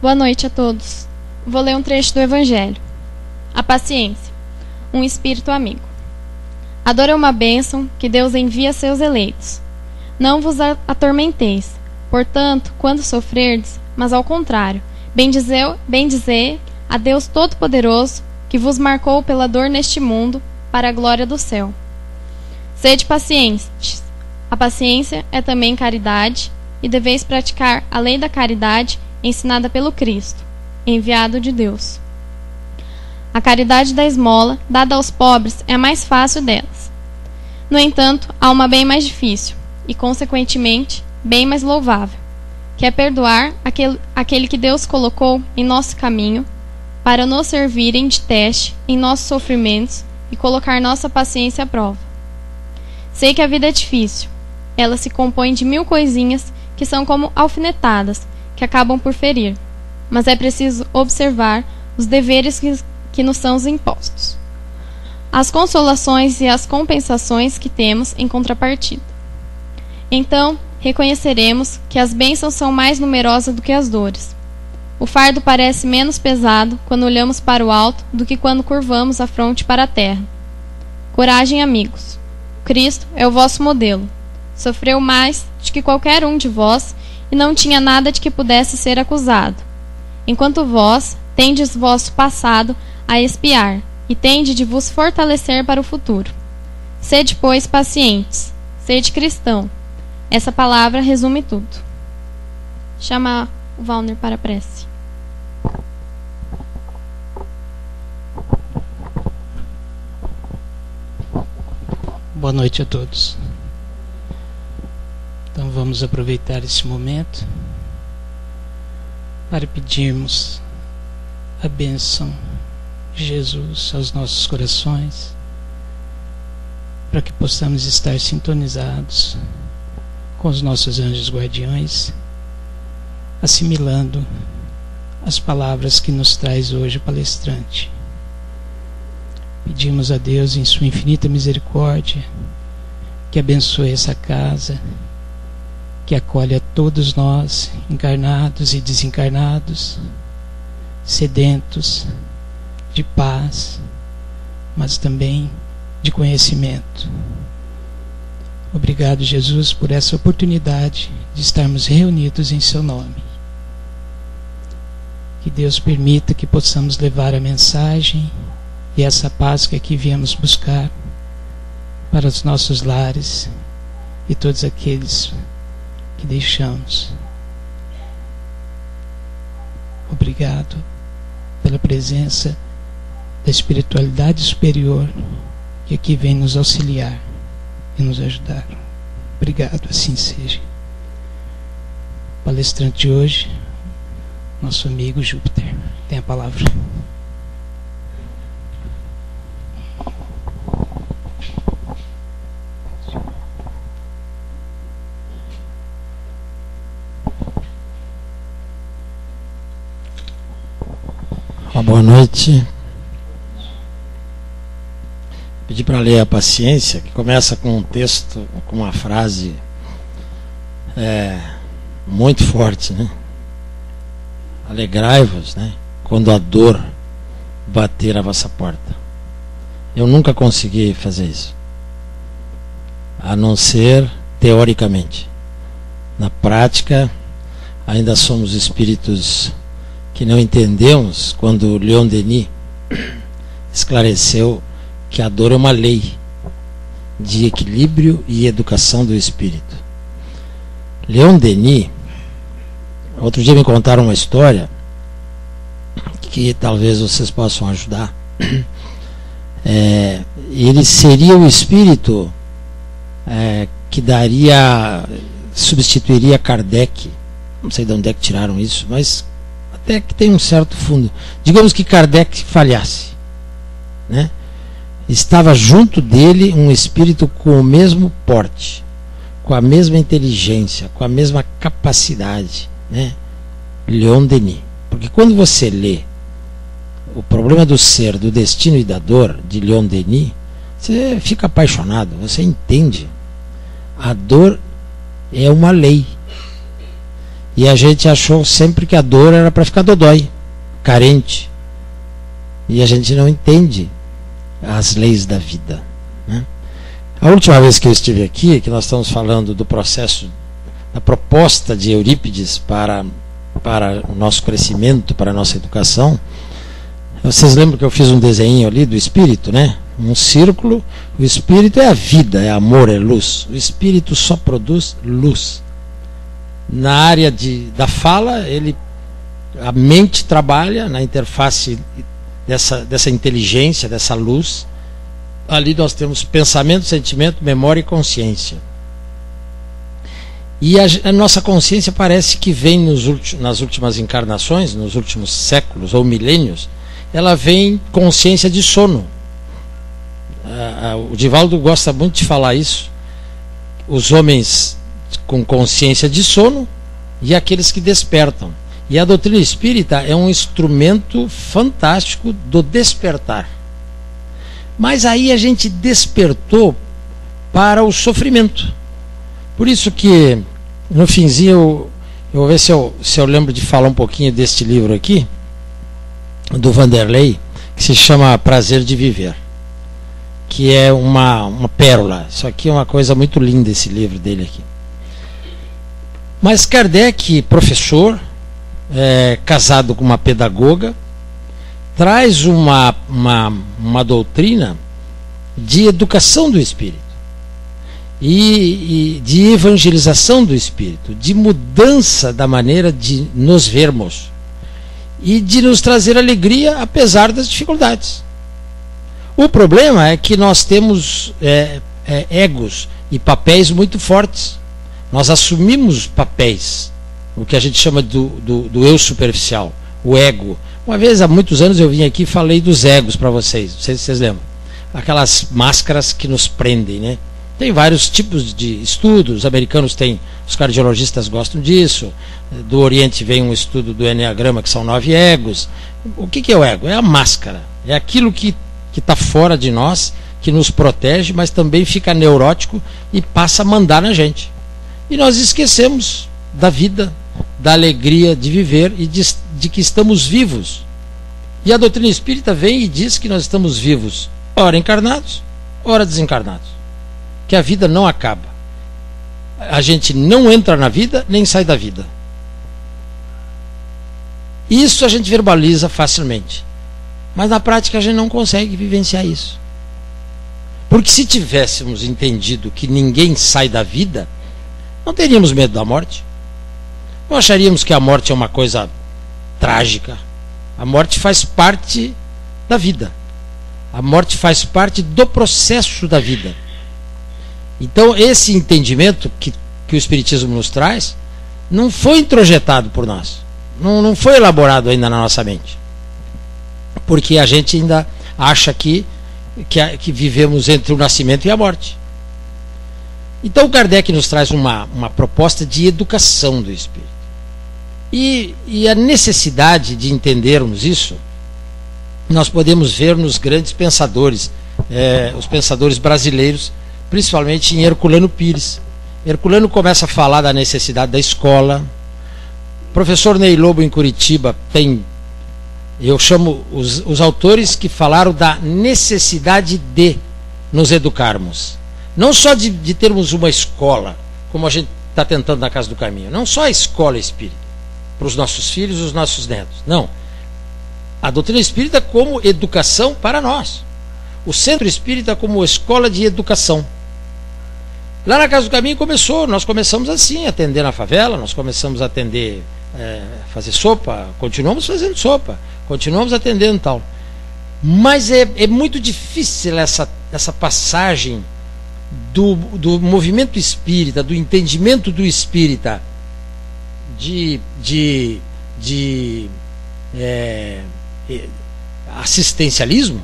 Boa noite a todos. Vou ler um trecho do Evangelho. A paciência, um espírito amigo. A dor é uma bênção que Deus envia a seus eleitos. Não vos atormenteis, portanto, quando sofrerdes, mas ao contrário, bendizei a Deus Todo-Poderoso, que vos marcou pela dor neste mundo, para a glória do céu. Sede pacientes. A paciência é também caridade, e deveis praticar a lei da caridade ensinada pelo Cristo, enviado de Deus. A caridade da esmola, dada aos pobres, é a mais fácil delas. No entanto, há uma bem mais difícil, e, consequentemente, bem mais louvável, que é perdoar aquele que Deus colocou em nosso caminho, para nos servirem de teste em nossos sofrimentos e colocar nossa paciência à prova. Sei que a vida é difícil. Ela se compõe de 1000 coisinhas que são como alfinetadas, que acabam por ferir. Mas é preciso observar os deveres que nos são impostos, as consolações e as compensações que temos em contrapartida. Então, reconheceremos que as bênçãos são mais numerosas do que as dores. O fardo parece menos pesado quando olhamos para o alto do que quando curvamos a fronte para a terra. Coragem, amigos. Cristo é o vosso modelo. Sofreu mais do que qualquer um de vós e não tinha nada de que pudesse ser acusado. Enquanto vós tendes vosso passado a expiar e tende de vos fortalecer para o futuro. Sede, pois, pacientes. Sede cristão. Essa palavra resume tudo. Chama o Valner para a prece. Boa noite a todos. Então vamos aproveitar esse momento para pedirmos a bênção de Jesus aos nossos corações, para que possamos estar sintonizados com os nossos anjos guardiões, assimilando as palavras que nos traz hoje o palestrante. Pedimos a Deus, em sua infinita misericórdia, que abençoe essa casa, que acolhe a todos nós, encarnados e desencarnados, sedentos de paz, mas também de conhecimento. Obrigado, Jesus, por essa oportunidade de estarmos reunidos em seu nome. Que Deus permita que possamos levar a mensagem e essa paz que aqui viemos buscar para os nossos lares e todos aqueles que deixamos. Obrigado pela presença da espiritualidade superior que aqui vem nos auxiliar e nos ajudar. Obrigado, assim seja. O palestrante de hoje, nosso amigo Júpiter, tem a palavra. Boa noite. Pedi para ler a paciência, que começa com um texto, com uma frase muito forte, né? Alegrai-vos, né, quando a dor bater a vossa porta. Eu nunca consegui fazer isso, a não ser teoricamente. Na prática, ainda somos espíritos que não entendemos quando Leon Denis esclareceu que a dor é uma lei de equilíbrio e educação do espírito. Leon Denis, outro dia me contaram uma história que talvez vocês possam ajudar. Ele seria o espírito que substituiria Kardec. Não sei de onde é que tiraram isso, mas até que tem um certo fundo. Digamos que Kardec falhasse, né? Estava junto dele um espírito com o mesmo porte, com a mesma inteligência, com a mesma capacidade, né? Leon Denis. Porque quando você lê O Problema do Ser, do Destino e da Dor, de Leon Denis, você fica apaixonado, você entende. A dor é uma lei. E a gente achou sempre que a dor era para ficar dodói, carente. E a gente não entende as leis da vida, né? A última vez que eu estive aqui, que nós estamos falando do processo, da proposta de Eurípides para o nosso crescimento, para a nossa educação, vocês lembram que eu fiz um desenho ali do espírito, né? Um círculo. O espírito é a vida, é amor, é luz. O espírito só produz luz. Na área da fala, a mente trabalha na interface dessa inteligência, dessa luz. Ali nós temos pensamento, sentimento, memória e consciência. E a nossa consciência parece que vem nas últimas encarnações, nos últimos séculos ou milênios, ela vem consciência de sono. O Divaldo gosta muito de falar isso. Os homens com consciência de sono e aqueles que despertam. E a doutrina espírita é um instrumento fantástico do despertar. Mas aí a gente despertou para o sofrimento. Por isso que no finzinho eu vou ver se eu lembro de falar um pouquinho deste livro aqui, do Vanderlei, que se chama Prazer de Viver, que é uma pérola. Isso aqui é uma coisa muito linda, esse livro dele aqui. Mas Kardec, professor, casado com uma pedagoga, traz uma doutrina de educação do espírito e de evangelização do espírito, de mudança da maneira de nos vermos e de nos trazer alegria apesar das dificuldades. O problema é que nós temos egos e papéis muito fortes. Nós assumimos papéis, o que a gente chama do eu superficial, o ego. Uma vez, há muitos anos, eu vim aqui e falei dos egos para vocês. Não sei se vocês lembram. Aquelas máscaras que nos prendem, né? Tem vários tipos de estudos. Os americanos têm, os cardiologistas gostam disso. Do Oriente vem um estudo do Enneagrama, que são 9 egos. O que é o ego? É a máscara. É aquilo que está fora de nós, que nos protege, mas também fica neurótico e passa a mandar na gente. E nós esquecemos da vida, da alegria de viver e de que estamos vivos. E a doutrina espírita vem e diz que nós estamos vivos, ora encarnados, ora desencarnados. Que a vida não acaba. A gente não entra na vida, nem sai da vida. Isso a gente verbaliza facilmente. Mas na prática a gente não consegue vivenciar isso. Porque se tivéssemos entendido que ninguém sai da vida, não teríamos medo da morte. Não acharíamos que a morte é uma coisa trágica. A morte faz parte da vida. A morte faz parte do processo da vida. Então esse entendimento que o Espiritismo nos traz não foi introjetado por nós. Não foi elaborado ainda na nossa mente. Porque a gente ainda acha que vivemos entre o nascimento e a morte. Então Kardec nos traz uma proposta de educação do espírito. E a necessidade de entendermos isso, nós podemos ver nos grandes pensadores, os pensadores brasileiros, principalmente em Herculano Pires. Herculano começa a falar da necessidade da escola. O professor Ney Lobo, em Curitiba, eu chamo os autores que falaram da necessidade de nos educarmos. Não só de termos uma escola, como a gente está tentando na Casa do Caminho. Não só a escola espírita, para os nossos filhos e os nossos netos. Não. A doutrina espírita como educação para nós. O centro espírita como escola de educação. Lá na Casa do Caminho nós começamos assim, atender na favela, nós começamos a atender, fazer sopa, continuamos fazendo sopa, continuamos atendendo e tal. Mas é muito difícil essa passagem do movimento espírita, do entendimento do espírita, de assistencialismo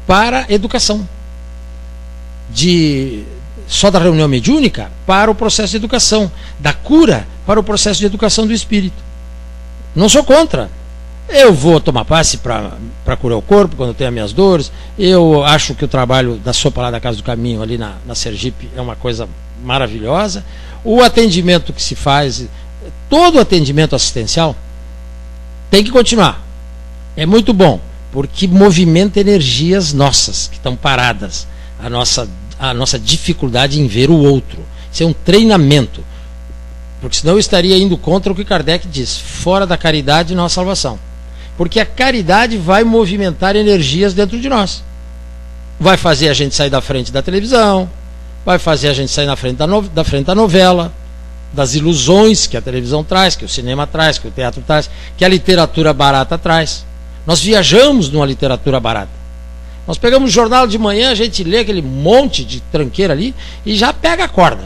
para educação, só da reunião mediúnica para o processo de educação, da cura para o processo de educação do espírito. Não sou contra. Eu vou tomar passe para curar o corpo quando eu tenho as minhas dores. Eu acho que o trabalho da sopa lá da Casa do Caminho, ali na Sergipe, é uma coisa maravilhosa. O atendimento que se faz todo atendimento assistencial tem que continuar. É muito bom, porque movimenta energias nossas, que estão paradas. A nossa dificuldade em ver o outro. Isso é um treinamento. Porque senão eu estaria indo contra o que Kardec diz. Fora da caridade não há salvação. Porque a caridade vai movimentar energias dentro de nós. Vai fazer a gente sair da frente da televisão, vai fazer a gente sair na frente da frente da novela, das ilusões que a televisão traz, que o cinema traz, que o teatro traz, que a literatura barata traz. Nós viajamos numa literatura barata. Nós pegamos o jornal de manhã, a gente lê aquele monte de tranqueira ali e já pega a corda,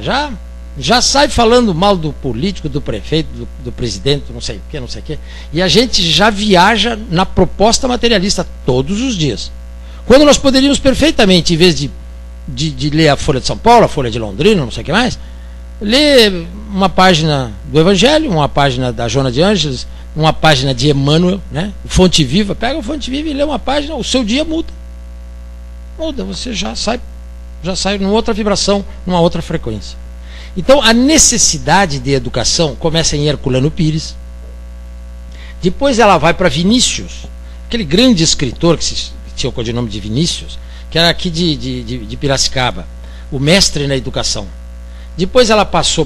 já sai falando mal do político, do prefeito, do presidente, não sei o que. E a gente já viaja na proposta materialista todos os dias. Quando nós poderíamos perfeitamente, em vez de ler a Folha de São Paulo, a Folha de Londrina, não sei o que mais, ler uma página do Evangelho, uma página da Joana de Ângeles, uma página de Emmanuel, né? Fonte Viva, pega o Fonte Viva e lê uma página, o seu dia muda. Você já sai numa outra vibração, numa outra frequência. Então a necessidade de educação começa em Herculano Pires, depois ela vai para Vinícius, aquele grande escritor que tinha o codinome de Vinícius, que era aqui de Piracicaba, o mestre na educação. Depois ela passou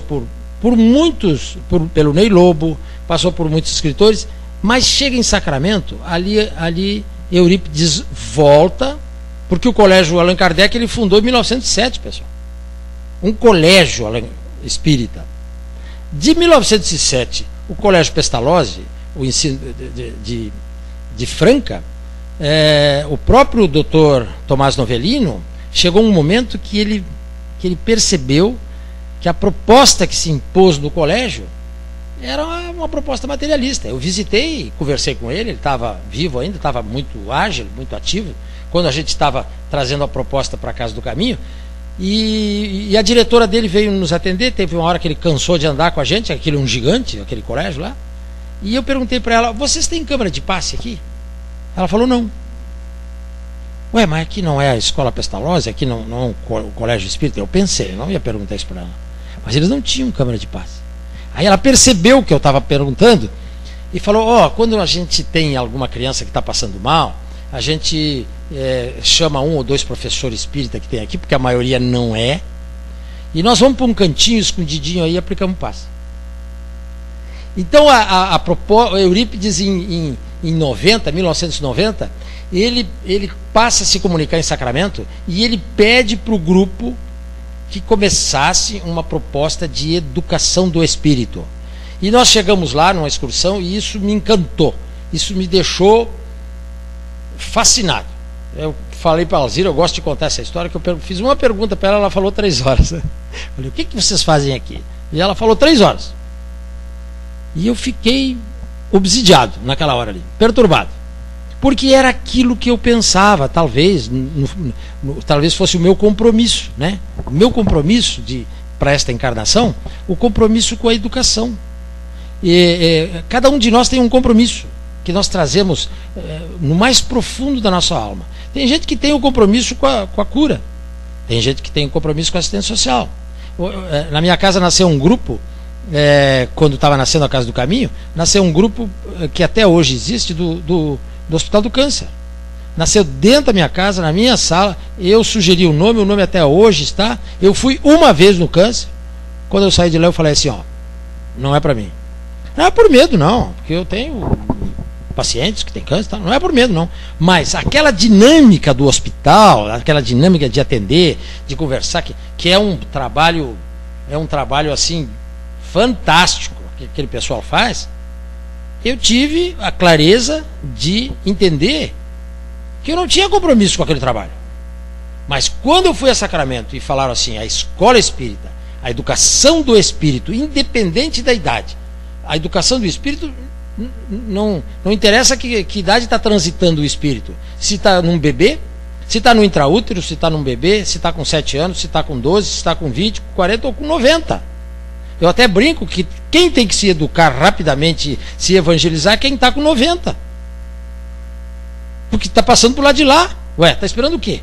pelo Ney Lobo, passou por muitos escritores, mas chega em Sacramento, ali Eurípides volta, porque o colégio Allan Kardec ele fundou em 1907, pessoal. Um colégio espírita. De 1907, o colégio Pestalozzi, o ensino de Franca, o próprio doutor Tomás Novellino, chegou um momento que ele percebeu que a proposta que se impôs no colégio era uma proposta materialista. Eu visitei, conversei com ele estava vivo ainda, estava muito ágil, muito ativo, quando a gente estava trazendo a proposta para a Casa do Caminho, e a diretora dele veio nos atender. Teve uma hora que ele cansou de andar com a gente, aquele um gigante, aquele colégio lá, e eu perguntei para ela: vocês têm câmara de passe aqui? Ela falou: não. Ué, mas aqui não é a escola Pestalozzi, aqui não é o colégio espírita? Eu pensei, eu não ia perguntar isso para ela, mas eles não tinham câmara de passe. Aí ela percebeu que eu estava perguntando e falou: quando a gente tem alguma criança que está passando mal, a gente chama um ou dois professores espírita que tem aqui, porque a maioria não é, e nós vamos para um cantinho escondidinho aí e aplicamos passe. Então Eurípides em 1990, ele passa a se comunicar em Sacramento e ele pede para o grupo que começasse uma proposta de educação do espírito. E nós chegamos lá numa excursão e isso me encantou, isso me deixou fascinado. Eu falei para a Alzira, eu gosto de contar essa história, que eu fiz uma pergunta para ela falou 3 horas. Falei: o que vocês fazem aqui? E ela falou 3 horas. E eu fiquei obsidiado naquela hora ali, perturbado, porque era aquilo que eu pensava. Talvez fosse o meu compromisso, né? O meu compromisso para esta encarnação, o compromisso com a educação. Cada um de nós tem um compromisso que nós trazemos no mais profundo da nossa alma. Tem gente que tem o compromisso com a cura, tem gente que tem o compromisso com a assistência social. Na minha casa nasceu um grupo, quando estava nascendo a Casa do Caminho, nasceu um grupo que até hoje existe do Hospital do Câncer. Nasceu dentro da minha casa, na minha sala. Eu sugeri o nome até hoje está. Eu fui uma vez no câncer. Quando eu saí de lá, eu falei assim: não é para mim. Não é por medo, não, porque eu tenho pacientes que têm câncer, não é por medo, não. Mas aquela dinâmica do hospital, aquela dinâmica de atender, de conversar, que é um trabalho assim fantástico que aquele pessoal faz. Eu tive a clareza de entender que eu não tinha compromisso com aquele trabalho. Mas quando eu fui a Sacramento e falaram assim: a escola espírita, a educação do espírito, independente da idade, a educação do espírito, não interessa que idade está transitando o espírito. Se está num bebê, se está no intraútero, se está num bebê, se está com 7 anos, se está com 12, se está com 20, com 40 ou com 90. Eu até brinco que quem tem que se educar rapidamente, se evangelizar, é quem está com 90. Porque está passando por lá de lá. Ué, está esperando o quê?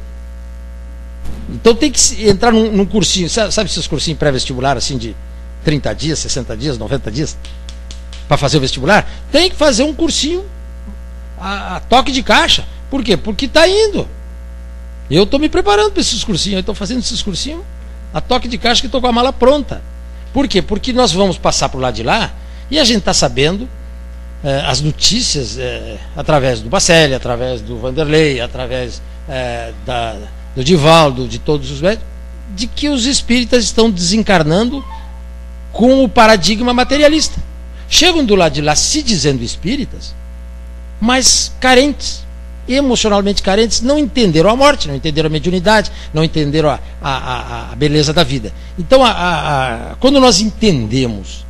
Então tem que entrar num cursinho, sabe esses cursinhos pré-vestibular assim de 30 dias, 60 dias, 90 dias? para fazer o vestibular, tem que fazer um cursinho a toque de caixa. Por quê? Porque está indo. Eu estou me preparando para esses cursinhos, eu estou fazendo esses cursinhos a toque de caixa, que estou com a mala pronta. Por quê? Porque nós vamos passar por lá de lá e a gente está sabendo as notícias através do Bacelli, através do Vanderlei, através do Divaldo, de todos os médicos, de que os espíritas estão desencarnando com o paradigma materialista. Chegam do lado de lá se dizendo espíritas, mas carentes, emocionalmente carentes, não entenderam a morte, não entenderam a mediunidade, não entenderam a beleza da vida. Então, quando nós entendemos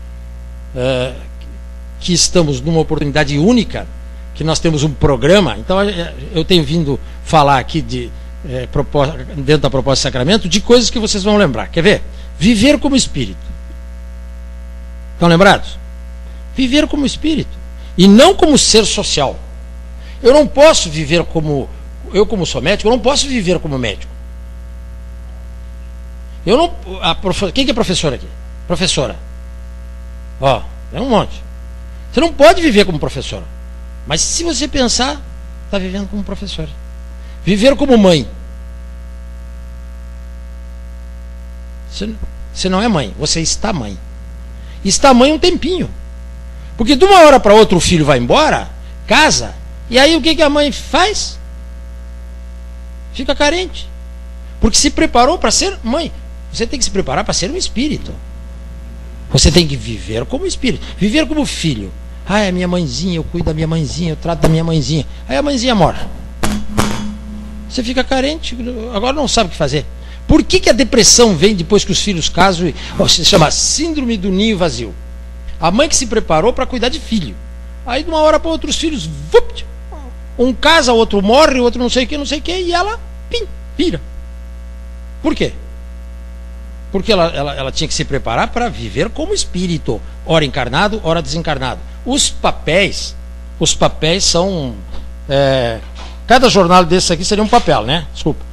que estamos numa oportunidade única, que nós temos um programa, então eu tenho vindo falar aqui dentro da proposta de sacramento, de coisas que vocês vão lembrar. Quer ver? Viver como espírito. Estão lembrados? Viver como espírito. E não como ser social. Eu não posso viver como... Eu, como sou médico, eu não posso viver como médico. Eu não... Quem que é professor aqui? Professora. Ó, é um monte. Você não pode viver como professora. Mas se você pensar, está vivendo como professora. Viver como mãe. Você não é mãe, você está mãe. Está mãe um tempinho. Porque de uma hora para outra o filho vai embora, casa, e aí o que a mãe faz? Fica carente. Porque se preparou para ser mãe. Você tem que se preparar para ser um espírito. Você tem que viver como espírito. Viver como filho. Ah, é minha mãezinha, eu cuido da minha mãezinha, eu trato da minha mãezinha. Aí a mãezinha morre. Você fica carente, agora não sabe o que fazer. Por que a depressão vem depois que os filhos casam? Se chama síndrome do ninho vazio. A mãe que se preparou para cuidar de filho. Aí de uma hora para outra os filhos, um casa, o outro morre, o outro não sei o que, e ela pira. Por quê? Porque ela tinha que se preparar para viver como espírito, ora encarnado, ora desencarnado. Os papéis são... cada jornal desse aqui seria um papel, né? Desculpa.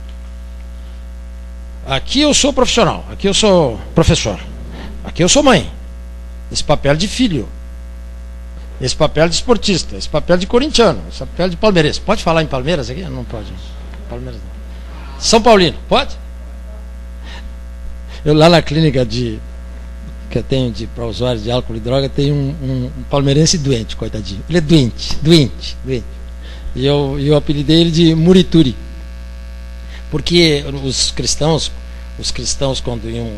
Aqui eu sou profissional, aqui eu sou professor, aqui eu sou mãe. Esse papel de filho, esse papel de esportista, esse papel de corintiano, esse papel de palmeirense. Pode falar em Palmeiras aqui? Não pode. Palmeiras não. São Paulino, pode? Eu lá na clínica que eu tenho para usuários de álcool e droga, tem um palmeirense doente, coitadinho. Ele é doente. E eu apelidei ele de Murituri. Porque os cristãos quando iam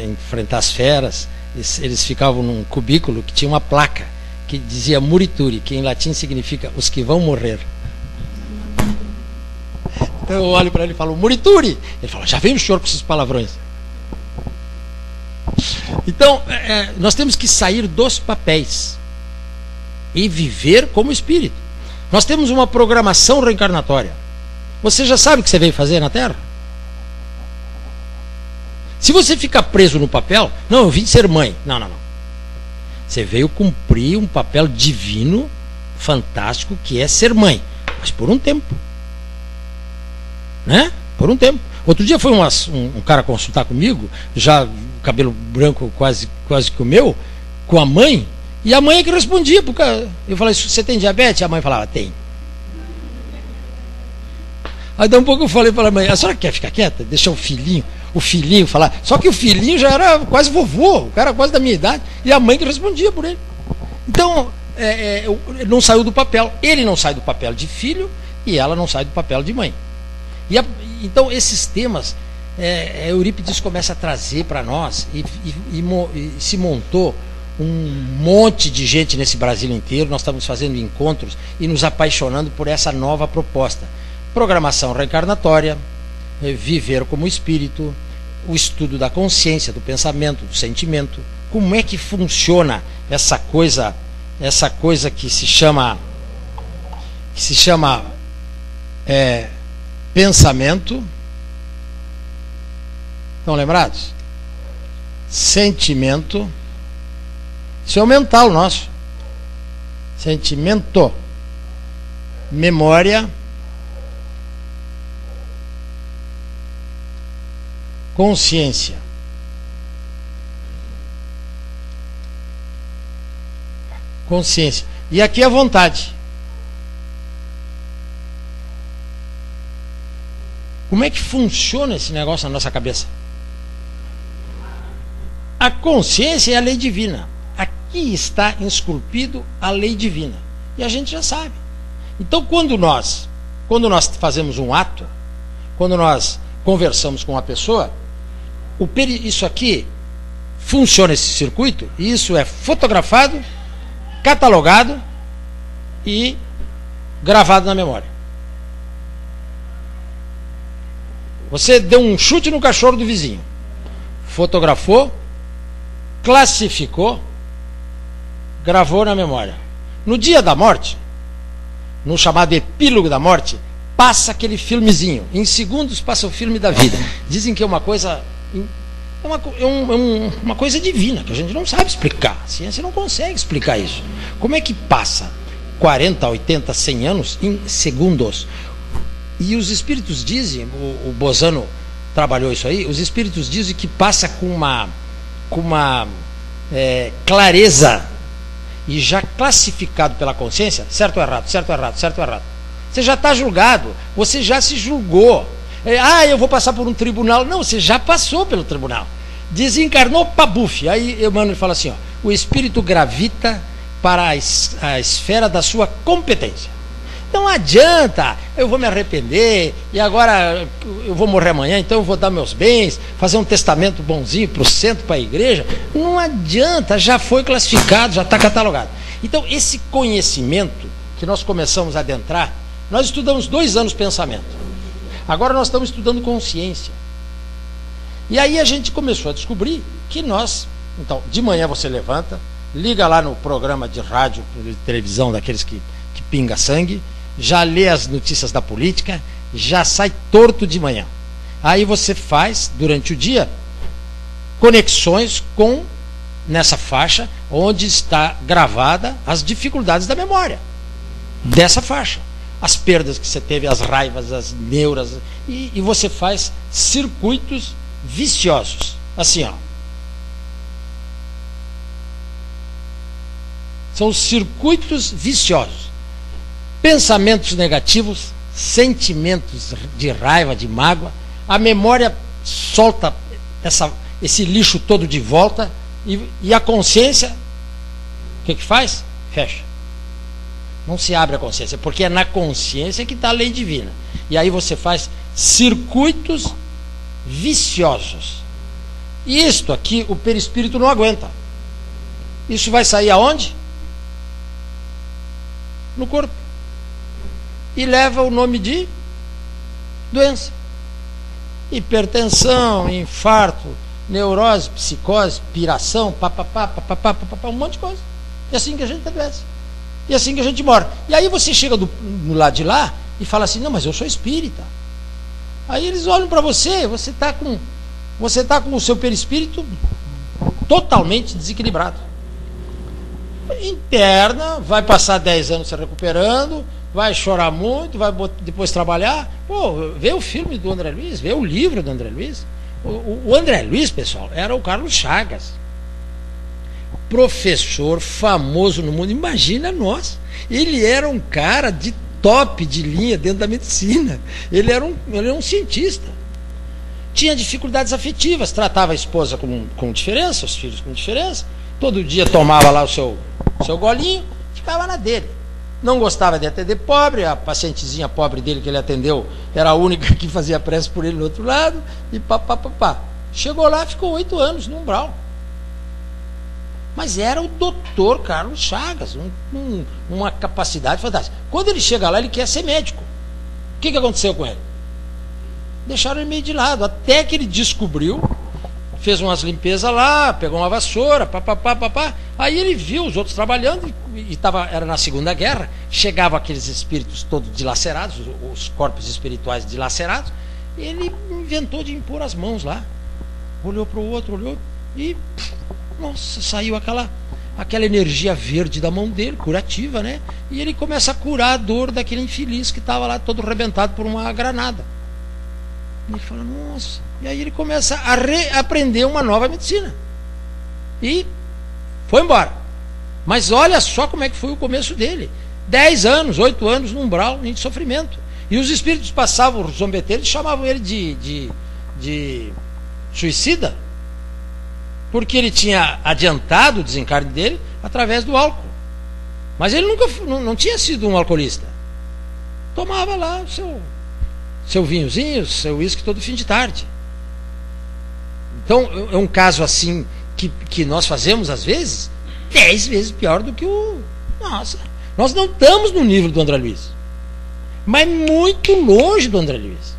enfrentar as feras, eles ficavam num cubículo que tinha uma placa que dizia Murituri, que em latim significa os que vão morrer. Então eu olho para ele e falo, Murituri! Ele fala, já vem o senhor com esses palavrões. Então, nós temos que sair dos papéis e viver como espírito. Nós temos uma programação reencarnatória. Você já sabe o que você veio fazer na Terra? Se você ficar preso no papel, não, eu vim ser mãe. Não. Você veio cumprir um papel divino, fantástico, que é ser mãe. Mas por um tempo. Né? Por um tempo. Outro dia foi um cara consultar comigo, já cabelo branco quase que o meu, com a mãe, e a mãe é que respondia. Porque eu falei, você tem diabetes? A mãe falava, tem. Aí daí um pouco eu falei para a mãe, a senhora quer ficar quieta? Deixa o filhinho falar. Só que o filhinho já era quase vovô, o cara quase da minha idade, e a mãe que respondia por ele. Então, não saiu do papel. Ele não sai do papel de filho e ela não sai do papel de mãe. Então, esses temas, Eurípides começa a trazer para nós e se montou um monte de gente nesse Brasil inteiro. Nós estamos fazendo encontros e nos apaixonando por essa nova proposta. Programação reencarnatória, viver como espírito, o estudo da consciência, do pensamento, do sentimento. Como é que funciona essa coisa que se chama pensamento? Estão lembrados? Sentimento. Isso é o mental nosso. Sentimento. Memória. Consciência. Consciência. E aqui a vontade. Como é que funciona esse negócio na nossa cabeça? A consciência é a lei divina. Aqui está esculpido a lei divina. E a gente já sabe. Então, quando nós fazemos um ato, quando nós conversamos com uma pessoa, isso aqui funciona, esse circuito, e isso é fotografado, catalogado e gravado na memória. Você deu um chute no cachorro do vizinho, fotografou, classificou, gravou na memória. No dia da morte, no chamado epílogo da morte, passa aquele filmezinho. Em segundos passa o filme da vida. Dizem que é uma coisa, uma coisa divina, que a gente não sabe explicar. A ciência não consegue explicar isso. Como é que passa 40, 80, 100 anos em segundos? E os espíritos dizem, o Bozano trabalhou isso aí, os espíritos dizem que passa com uma clareza, e já classificado pela consciência, certo ou errado, certo ou errado, certo ou errado. Você já está julgado, você já se julgou. Eu vou passar por um tribunal. Não, você já passou pelo tribunal. Desencarnou, pabuf. Aí Emmanuel fala assim, o espírito gravita para a esfera da sua competência. Não adianta, eu vou me arrepender, e agora eu vou morrer amanhã, então eu vou dar meus bens, fazer um testamento bonzinho para o centro, para a igreja. Não adianta, já foi classificado, já está catalogado. Então, esse conhecimento que nós começamos a adentrar, nós estudamos 2 anos pensamento. Agora nós estamos estudando consciência. E aí a gente começou a descobrir que nós, então, de manhã você levanta, liga lá no programa de rádio, de televisão, daqueles que pinga sangue, já lê as notícias da política, já sai torto de manhã. Aí você faz, durante o dia, conexões com, nessa faixa, onde está gravada as dificuldades da memória. Dessa faixa. As perdas que você teve, as raivas, as neuras, e você faz circuitos viciosos. Assim, ó. São circuitos viciosos. Pensamentos negativos, sentimentos de raiva, de mágoa, a memória solta esse lixo todo de volta, e a consciência, o que faz? Fecha. Não se abre a consciência, porque é na consciência que está a lei divina. E aí você faz circuitos viciosos. E isto aqui o perispírito não aguenta. Isso vai sair aonde? No corpo. E leva o nome de doença. Hipertensão, infarto, neurose, psicose, piração, um monte de coisa. E assim que a gente adoece. E assim que a gente morre. E aí você chega do lado de lá e fala assim, não, mas eu sou espírita. Aí eles olham para você, você está com o seu perispírito totalmente desequilibrado. Interna, vai passar 10 anos se recuperando, vai chorar muito, vai depois trabalhar. Pô, vê o filme do André Luiz, vê o livro do André Luiz. O André Luiz, pessoal, era o Carlos Chagas, professor famoso no mundo. Imagina nós. Ele era um cara de top de linha dentro da medicina. Ele era um cientista. Tinha dificuldades afetivas, tratava a esposa com diferença, os filhos com diferença. Todo dia tomava lá o seu golinho, ficava na dele. Não gostava de atender pobre, a pacientezinha pobre dele que ele atendeu era a única que fazia prece por ele do outro lado, e pá. Chegou lá, ficou 8 anos no umbral. Mas era o doutor Carlos Chagas, uma capacidade fantástica. Quando ele chega lá, ele quer ser médico. O que aconteceu com ele? Deixaram ele meio de lado, até que ele descobriu, fez umas limpezas lá, pegou uma vassoura, aí ele viu os outros trabalhando, era na Segunda Guerra, chegavam aqueles espíritos todos dilacerados, os corpos espirituais dilacerados, e ele inventou de impor as mãos lá, olhou para o outro, olhou, e nossa, saiu aquela energia verde da mão dele, curativa, né? E ele começa a curar a dor daquele infeliz que estava lá todo arrebentado por uma granada. E ele fala, nossa. E aí ele começa a reaprender uma nova medicina. E foi embora. Mas olha só como é que foi o começo dele. 10 anos, 8 anos no umbral de sofrimento. E os espíritos passavam, zombeteiro, eles chamavam ele de suicida, porque ele tinha adiantado o desencarne dele através do álcool. Mas ele nunca não tinha sido um alcoolista. Tomava lá o seu vinhozinho, seu uísque todo fim de tarde. Então é um caso assim que nós fazemos às vezes 10 vezes pior do que o... Nossa, nós não estamos no nível do André Luiz, mas muito longe do André Luiz.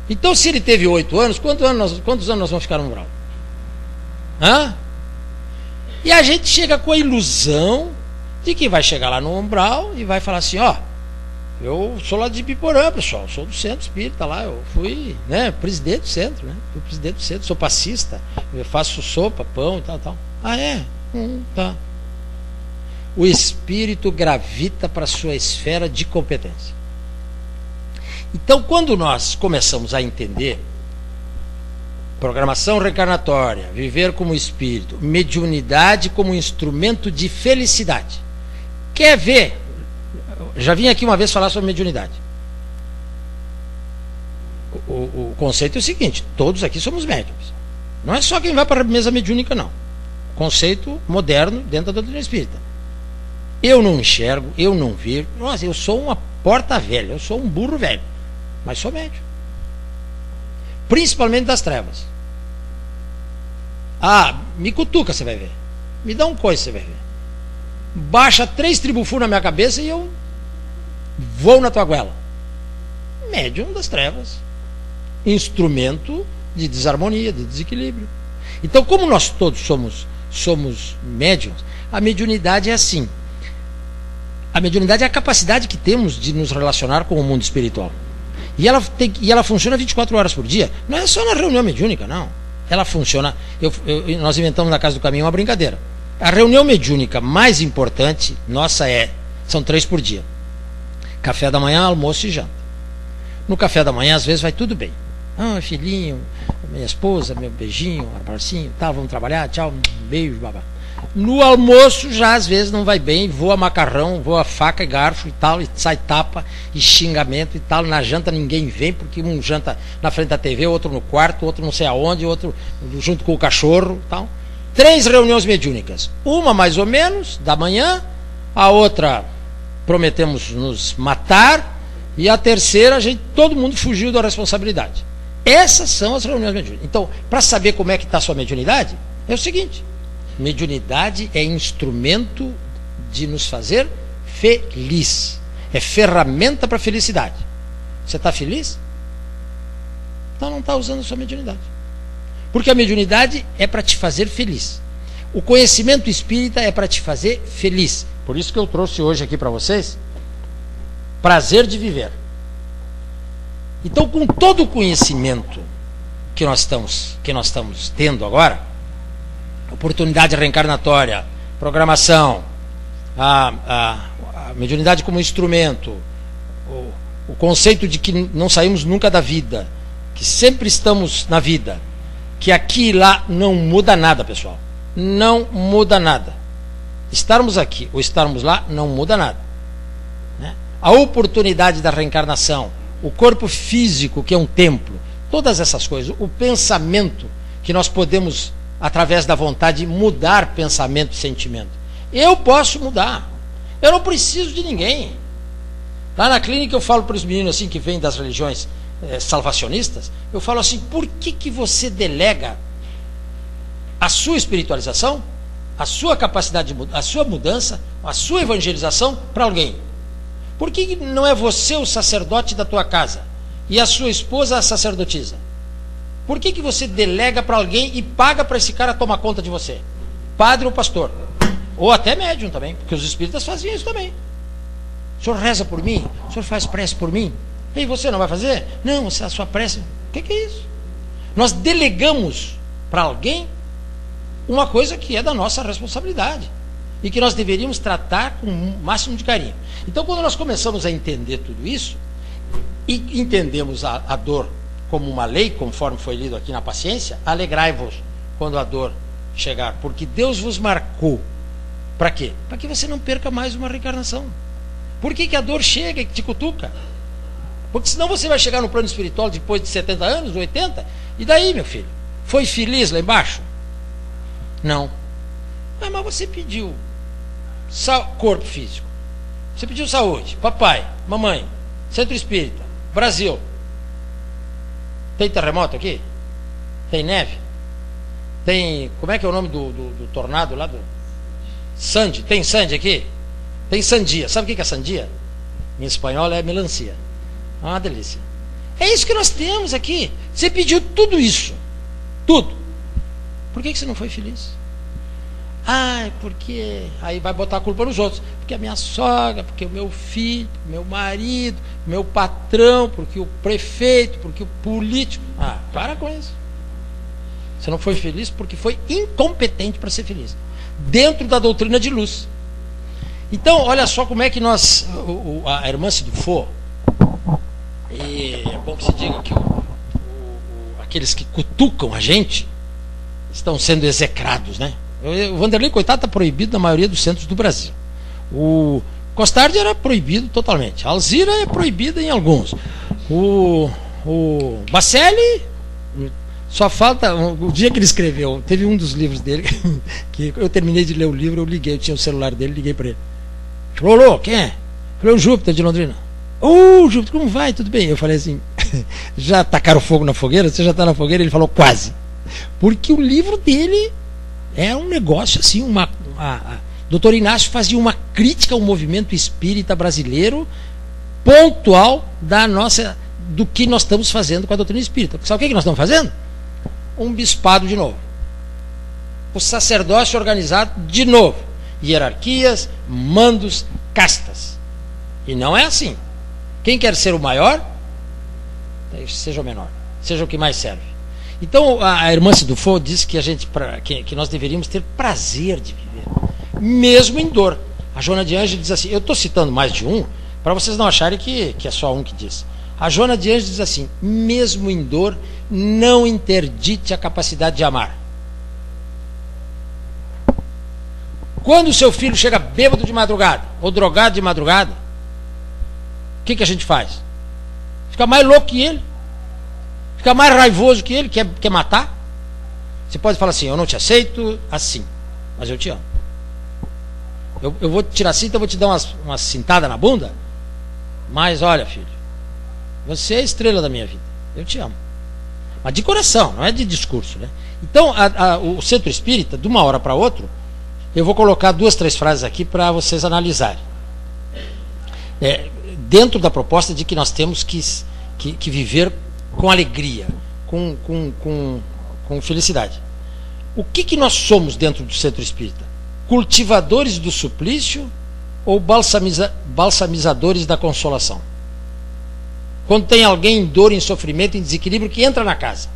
Então, se ele teve 8 anos, quantos anos nós vamos ficar no umbral? Hã? E a gente chega com a ilusão de que vai chegar lá no umbral e vai falar assim, ó, eu sou lá de Biporã, pessoal, sou do centro espírita lá, eu fui, né, presidente do centro, né? Fui presidente do centro, sou passista, eu faço sopa, pão e tal. Ah, é? Tá. O espírito gravita para a sua esfera de competência. Então, quando nós começamos a entender programação reencarnatória, viver como espírito, mediunidade como instrumento de felicidade. Quer ver? Já vim aqui uma vez falar sobre mediunidade. O conceito é o seguinte: todos aqui somos médiums. Não é só quem vai para a mesa mediúnica, não. Conceito moderno dentro da doutrina espírita. Eu não enxergo, eu não vejo. Nossa, eu sou uma porta velha, eu sou um burro velho, mas sou médium. Principalmente das trevas. Ah, me cutuca, você vai ver. Me dá um coice, você vai ver. Baixa 3 tribufu na minha cabeça e eu vou na tua goela. Médium das trevas. Instrumento de desarmonia, de desequilíbrio. Então, como nós todos somos médiums, a mediunidade é assim. A mediunidade é a capacidade que temos de nos relacionar com o mundo espiritual. E ela funciona 24 horas por dia. Não é só na reunião mediúnica, não. Ela funciona... nós inventamos na Casa do Caminho uma brincadeira. A reunião mediúnica mais importante nossa são 3 por dia. Café da manhã, almoço e janta. No café da manhã, às vezes, vai tudo bem. Ah, filhinho, minha esposa, meu beijinho, abracinho, tá, vamos trabalhar, tchau, um beijo, babá. No almoço já às vezes não vai bem, voa macarrão, voa faca e garfo e tal, e sai tapa e xingamento e tal. Na janta ninguém vem, porque um janta na frente da TV, outro no quarto, outro não sei aonde, outro junto com o cachorro e tal. 3 reuniões mediúnicas, uma mais ou menos da manhã, a outra prometemos nos matar, e a terceira todo mundo fugiu da responsabilidade. Essas são as reuniões mediúnicas. Então, para saber como é que está a sua mediunidade, é o seguinte: mediunidade é instrumento de nos fazer feliz. É ferramenta para a felicidade. Você está feliz? Então não está usando a sua mediunidade. Porque a mediunidade é para te fazer feliz. O conhecimento espírita é para te fazer feliz. Por isso que eu trouxe hoje aqui para vocês prazer de viver. Então, com todo o conhecimento que nós estamos tendo agora, oportunidade reencarnatória, programação, a mediunidade como instrumento, o conceito de que não saímos nunca da vida, que sempre estamos na vida, que aqui e lá não muda nada, pessoal. Não muda nada. Estarmos aqui ou estarmos lá não muda nada, né? A oportunidade da reencarnação, o corpo físico, que é um templo, todas essas coisas, o pensamento, que nós podemos, através da vontade, mudar pensamento e sentimento. Eu posso mudar. Eu não preciso de ninguém. Lá na clínica eu falo para os meninos assim que vêm das religiões salvacionistas, eu falo assim: por que você delega a sua espiritualização, a sua capacidade, a sua mudança, a sua evangelização para alguém? Por que não é você o sacerdote da tua casa e a sua esposa a sacerdotisa? Por que você delega para alguém e paga para esse cara tomar conta de você? Padre ou pastor? Ou até médium também, porque os espíritas faziam isso também. O senhor reza por mim? O senhor faz prece por mim? E você não vai fazer? Não, a sua prece... O que é isso? Nós delegamos para alguém uma coisa que é da nossa responsabilidade e que nós deveríamos tratar com o máximo de carinho. Então, quando nós começamos a entender tudo isso e entendemos a dor como uma lei, conforme foi lido aqui na paciência, alegrai-vos quando a dor chegar, porque Deus vos marcou Para quê? Para que você não perca mais uma reencarnação. Por que a dor chega e te cutuca? Porque senão você vai chegar no plano espiritual depois de 70 anos, 80, e daí, meu filho? Foi feliz lá embaixo? Não. Mas você pediu corpo físico. Você pediu saúde. Papai, mamãe, centro espírita, Brasil. Tem terremoto aqui? Tem neve? Tem... Como é que é o nome do tornado lá? Sandy. Tem Sandy aqui? Tem sandia. Sabe o que é sandia? Em espanhol é melancia. É uma delícia. É isso que nós temos aqui. Você pediu tudo isso. Tudo. Por que você não foi feliz? Ah, porque... Aí vai botar a culpa nos outros. Porque a minha sogra, porque o meu filho, meu marido, meu patrão, porque o prefeito, porque o político. Ah, para com isso. Você não foi feliz porque foi incompetente para ser feliz. Dentro da doutrina de luz. Então, olha só como é que nós... A irmã Sidufo, e é bom que se diga que aqueles que cutucam a gente estão sendo execrados, né? O Vanderlei, coitado, está proibido na maioria dos centros do Brasil. O Costardi era proibido totalmente. A Alzira é proibida em alguns. O Bacelli, só falta... O dia que ele escreveu, teve um dos livros dele, que eu terminei de ler o livro, eu tinha o celular dele, liguei para ele. Falou, alô, quem é? Falei, o Júpiter de Londrina. Júpiter, como vai? Tudo bem? Eu falei assim, já tacaram fogo na fogueira? Você já está na fogueira? Ele falou, quase. Porque o livro dele é um negócio assim, Dr. Inácio fazia uma crítica ao movimento espírita brasileiro pontual do que nós estamos fazendo com a doutrina espírita. Sabe o que nós estamos fazendo? Um bispado de novo. O sacerdócio organizado de novo. Hierarquias, mandos, castas. E não é assim. Quem quer ser o maior, seja o menor. Seja o que mais serve. Então, a irmã Sidufo diz que que nós deveríamos ter prazer de viver, mesmo em dor. A Joana de Anjos diz assim, eu estou citando mais de um, para vocês não acharem que é só um que diz. A Joana de Anjos diz assim, mesmo em dor, não interdite a capacidade de amar. Quando o seu filho chega bêbado de madrugada, ou drogado de madrugada, o que a gente faz? Fica mais louco que ele. Fica mais raivoso que ele, quer matar. Você pode falar assim, eu não te aceito assim, mas eu te amo. Eu vou te tirar a cinta, eu vou te dar uma cintada na bunda, mas olha, filho, você é a estrela da minha vida, eu te amo. Mas de coração, não é de discurso, né? Então, o centro espírita, de uma hora para outra, eu vou colocar 2, 3 frases aqui para vocês analisarem. Dentro da proposta de que nós temos que viver com alegria, com felicidade. O que nós somos dentro do centro espírita? Cultivadores do suplício ou balsamizadores da consolação? Quando tem alguém em dor, em sofrimento, em desequilíbrio, que entra na casa,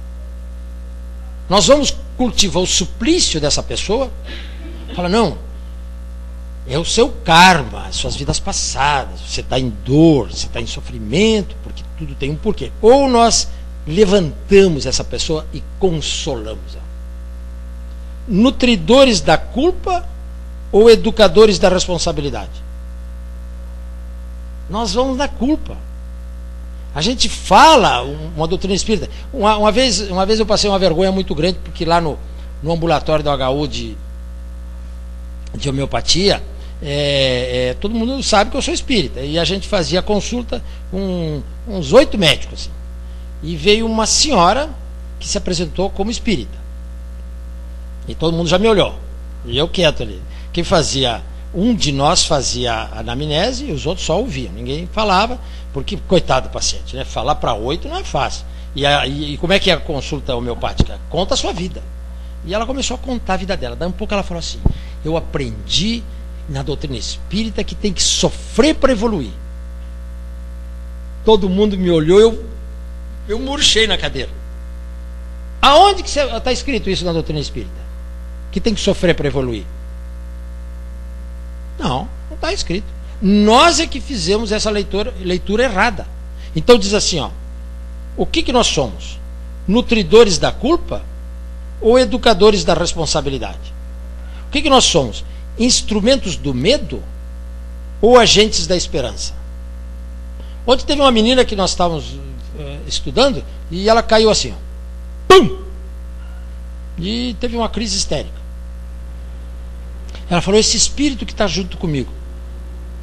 nós vamos cultivar o suplício dessa pessoa? Fala, não, é o seu karma, as suas vidas passadas, você está em dor, você está em sofrimento, porque tudo tem um porquê. Ou nós levantamos essa pessoa e consolamos ela. Nutridores da culpa ou educadores da responsabilidade? Nós vamos na culpa. A gente fala uma doutrina espírita. Uma vez eu passei uma vergonha muito grande, porque lá no ambulatório do HU de homeopatia, todo mundo sabe que eu sou espírita, e a gente fazia consulta com uns 8 médicos assim. E veio uma senhora que se apresentou como espírita, e todo mundo já me olhou, e eu quieto ali. Quem fazia, um de nós fazia a anamnese e os outros só ouviam, ninguém falava, porque coitado do paciente, né? Falar para 8 não é fácil. E como é que é a consulta homeopática? Conta a sua vida. E ela começou a contar a vida dela. Daí um pouco ela falou assim, eu aprendi na doutrina espírita que tem que sofrer para evoluir. Todo mundo me olhou, eu murchei na cadeira. Aonde que está escrito isso na doutrina espírita? Que tem que sofrer para evoluir? Não está escrito. Nós é que fizemos essa leitura errada. Então diz assim, ó, o que nós somos? Nutridores da culpa ou educadores da responsabilidade? O que nós somos? instrumentos do medo ou agentes da esperança? Ontem teve uma menina que nós estávamos estudando e ela caiu assim, ó. Pum! E teve uma crise histérica. Ela falou, esse espírito que está junto comigo.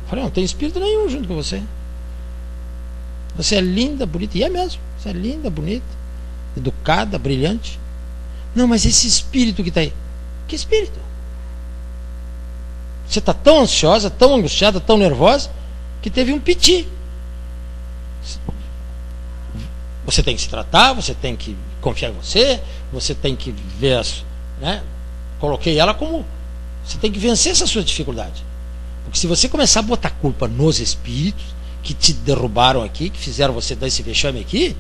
Eu falei, não tem espírito nenhum junto com você. Você é linda, bonita. E é mesmo, você é linda, bonita, educada, brilhante. Não, mas esse espírito que está aí. Que espírito? Você está tão ansiosa, tão angustiada, tão nervosa, que teve um piti. Você tem que se tratar, você tem que confiar em você, você tem que ver as, né? Coloquei ela como, você tem que vencer essa sua dificuldade. Porque se você começar a botar culpa nos espíritos que te derrubaram aqui, que fizeram você dar esse vexame aqui,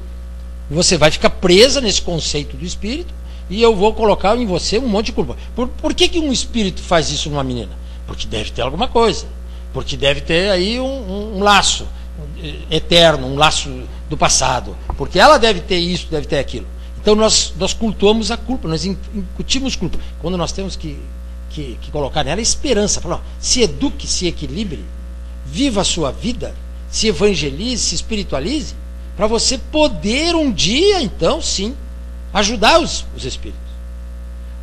você vai ficar presa nesse conceito do espírito e eu vou colocar em você um monte de culpa. Por que um espírito faz isso numa menina? Porque deve ter alguma coisa, porque deve ter aí um laço eterno, um laço do passado, porque ela deve ter isso, deve ter aquilo. Então nós cultuamos a culpa, nós incutimos culpa. Quando nós temos que colocar nela esperança, falar, ó, se eduque, se equilibre, viva a sua vida, se evangelize, se espiritualize, para você poder um dia, então, sim, ajudar os espíritos.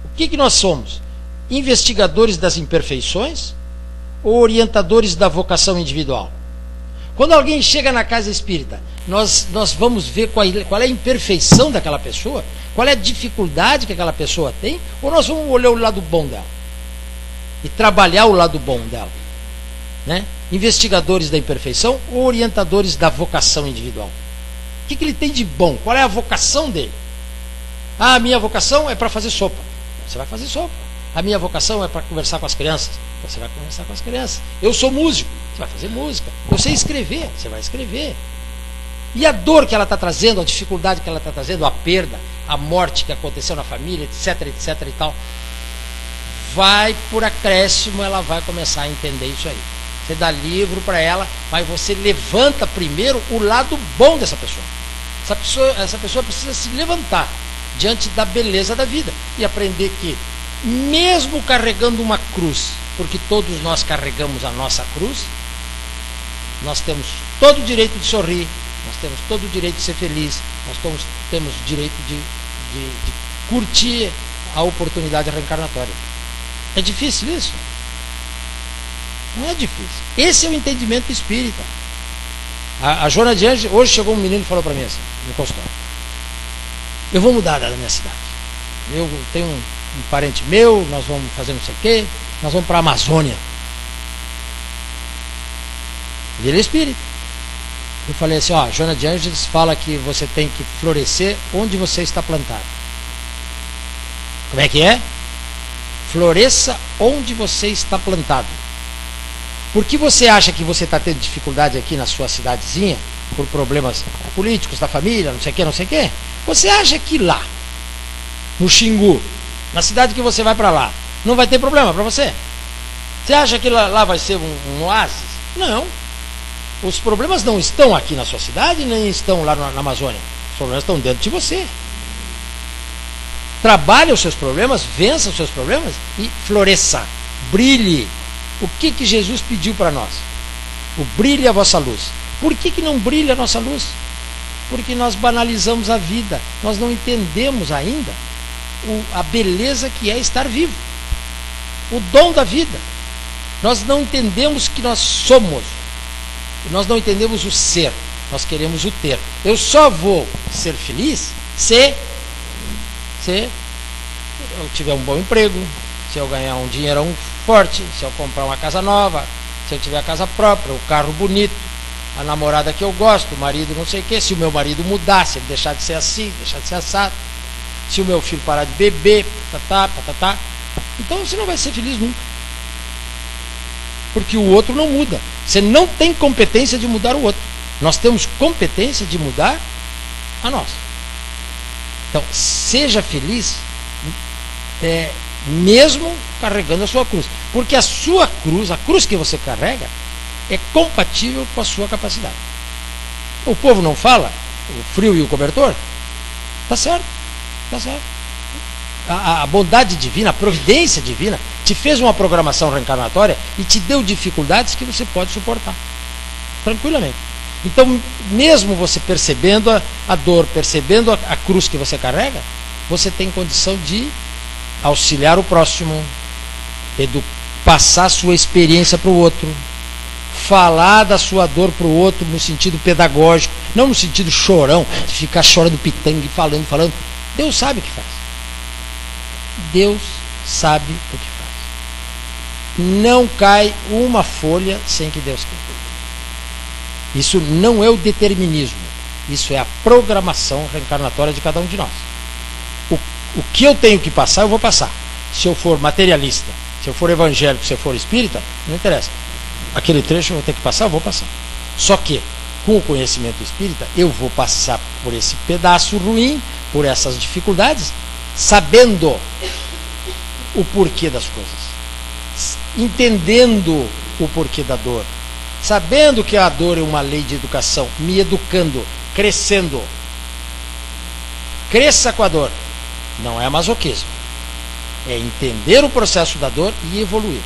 O que nós somos? Investigadores das imperfeições ou orientadores da vocação individual? Quando alguém chega na casa espírita, nós vamos ver qual é a imperfeição daquela pessoa, qual é a dificuldade que aquela pessoa tem, ou nós vamos olhar o lado bom dela e trabalhar o lado bom dela, né? Investigadores da imperfeição ou orientadores da vocação individual? O que ele tem de bom? Qual é a vocação dele? Ah, a minha vocação é para fazer sopa. Você vai fazer sopa. A minha vocação é para conversar com as crianças. Você vai conversar com as crianças. Eu sou músico. Você vai fazer música. Eu sei escrever. Você vai escrever. E a dor que ela está trazendo, a dificuldade que ela está trazendo, a perda, a morte que aconteceu na família, etc, etc e tal, vai por acréscimo, ela vai começar a entender isso aí. Você dá livro para ela, mas você levanta primeiro o lado bom dessa pessoa. Essa pessoa precisa se levantar diante da beleza da vida e aprender que, mesmo carregando uma cruz, porque todos nós carregamos a nossa cruz, nós temos todo o direito de sorrir, nós temos todo o direito de ser feliz, nós temos o direito de curtir a oportunidade reencarnatória. É difícil isso? Não é difícil. Esse é o entendimento espírita. A Joana de Anjos, hoje chegou um menino e falou para mim assim, no consultório: eu vou mudar da minha cidade. Eu tenho um parente meu, nós vamos fazer não sei o quê, nós vamos para a Amazônia. E ele é espírita. Eu falei assim, ó, Joana de Anjos fala que você tem que florescer onde você está plantado. Como é que é? Floresça onde você está plantado. Por que você acha que você está tendo dificuldade aqui na sua cidadezinha, por problemas políticos da família, não sei o que, você acha que lá, no Xingu, na cidade que você vai para lá, não vai ter problema para você? Você acha que lá vai ser um oásis? Não. Os problemas não estão aqui na sua cidade, nem estão lá na Amazônia. Os problemas estão dentro de você. Trabalhe os seus problemas, vença os seus problemas e floresça, brilhe. O que Jesus pediu para nós? O brilhe a vossa luz. Por que não brilha a nossa luz? Porque nós banalizamos a vida. Nós não entendemos ainda a beleza que é estar vivo. O dom da vida. Nós não entendemos que nós somos. Nós não entendemos o ser. Nós queremos o ter. Eu só vou ser feliz se eu tiver um bom emprego, se eu ganhar um dinheirão forte, se eu comprar uma casa nova, se eu tiver a casa própria, o carro bonito, a namorada que eu gosto, o marido não sei o que, se o meu marido mudar, se ele deixar de ser assim, deixar de ser assado, se o meu filho parar de beber, patatá, então você não vai ser feliz nunca. Porque o outro não muda. Você não tem competência de mudar o outro. Nós temos competência de mudar a nós. Então, seja feliz, mesmo carregando a sua cruz. Porque a sua cruz, a cruz que você carrega, é compatível com a sua capacidade. O povo não fala o frio e o cobertor? Tá certo, tá certo. A bondade divina, a providência divina te fez uma programação reencarnatória e te deu dificuldades que você pode suportar tranquilamente. Então, mesmo você percebendo a dor, percebendo a cruz que você carrega, você tem condição de auxiliar o próximo, passar a sua experiência para o outro, falar da sua dor para o outro no sentido pedagógico, não no sentido chorão, de ficar chorando pitangue, falando. Deus sabe o que faz. Deus sabe o que faz. Não cai uma folha sem que Deus queira. Isso não é o determinismo, isso é a programação reencarnatória de cada um de nós. O que eu tenho que passar, eu vou passar. Se eu for materialista, se eu for evangélico, se eu for espírita, não interessa. Aquele trecho eu vou ter que passar, eu vou passar. Só que, com o conhecimento espírita, eu vou passar por esse pedaço ruim, por essas dificuldades, sabendo o porquê das coisas, entendendo o porquê da dor, sabendo que a dor é uma lei de educação, me educando, crescendo. Cresça com a dor. Não é masoquismo. É entender o processo da dor e evoluir.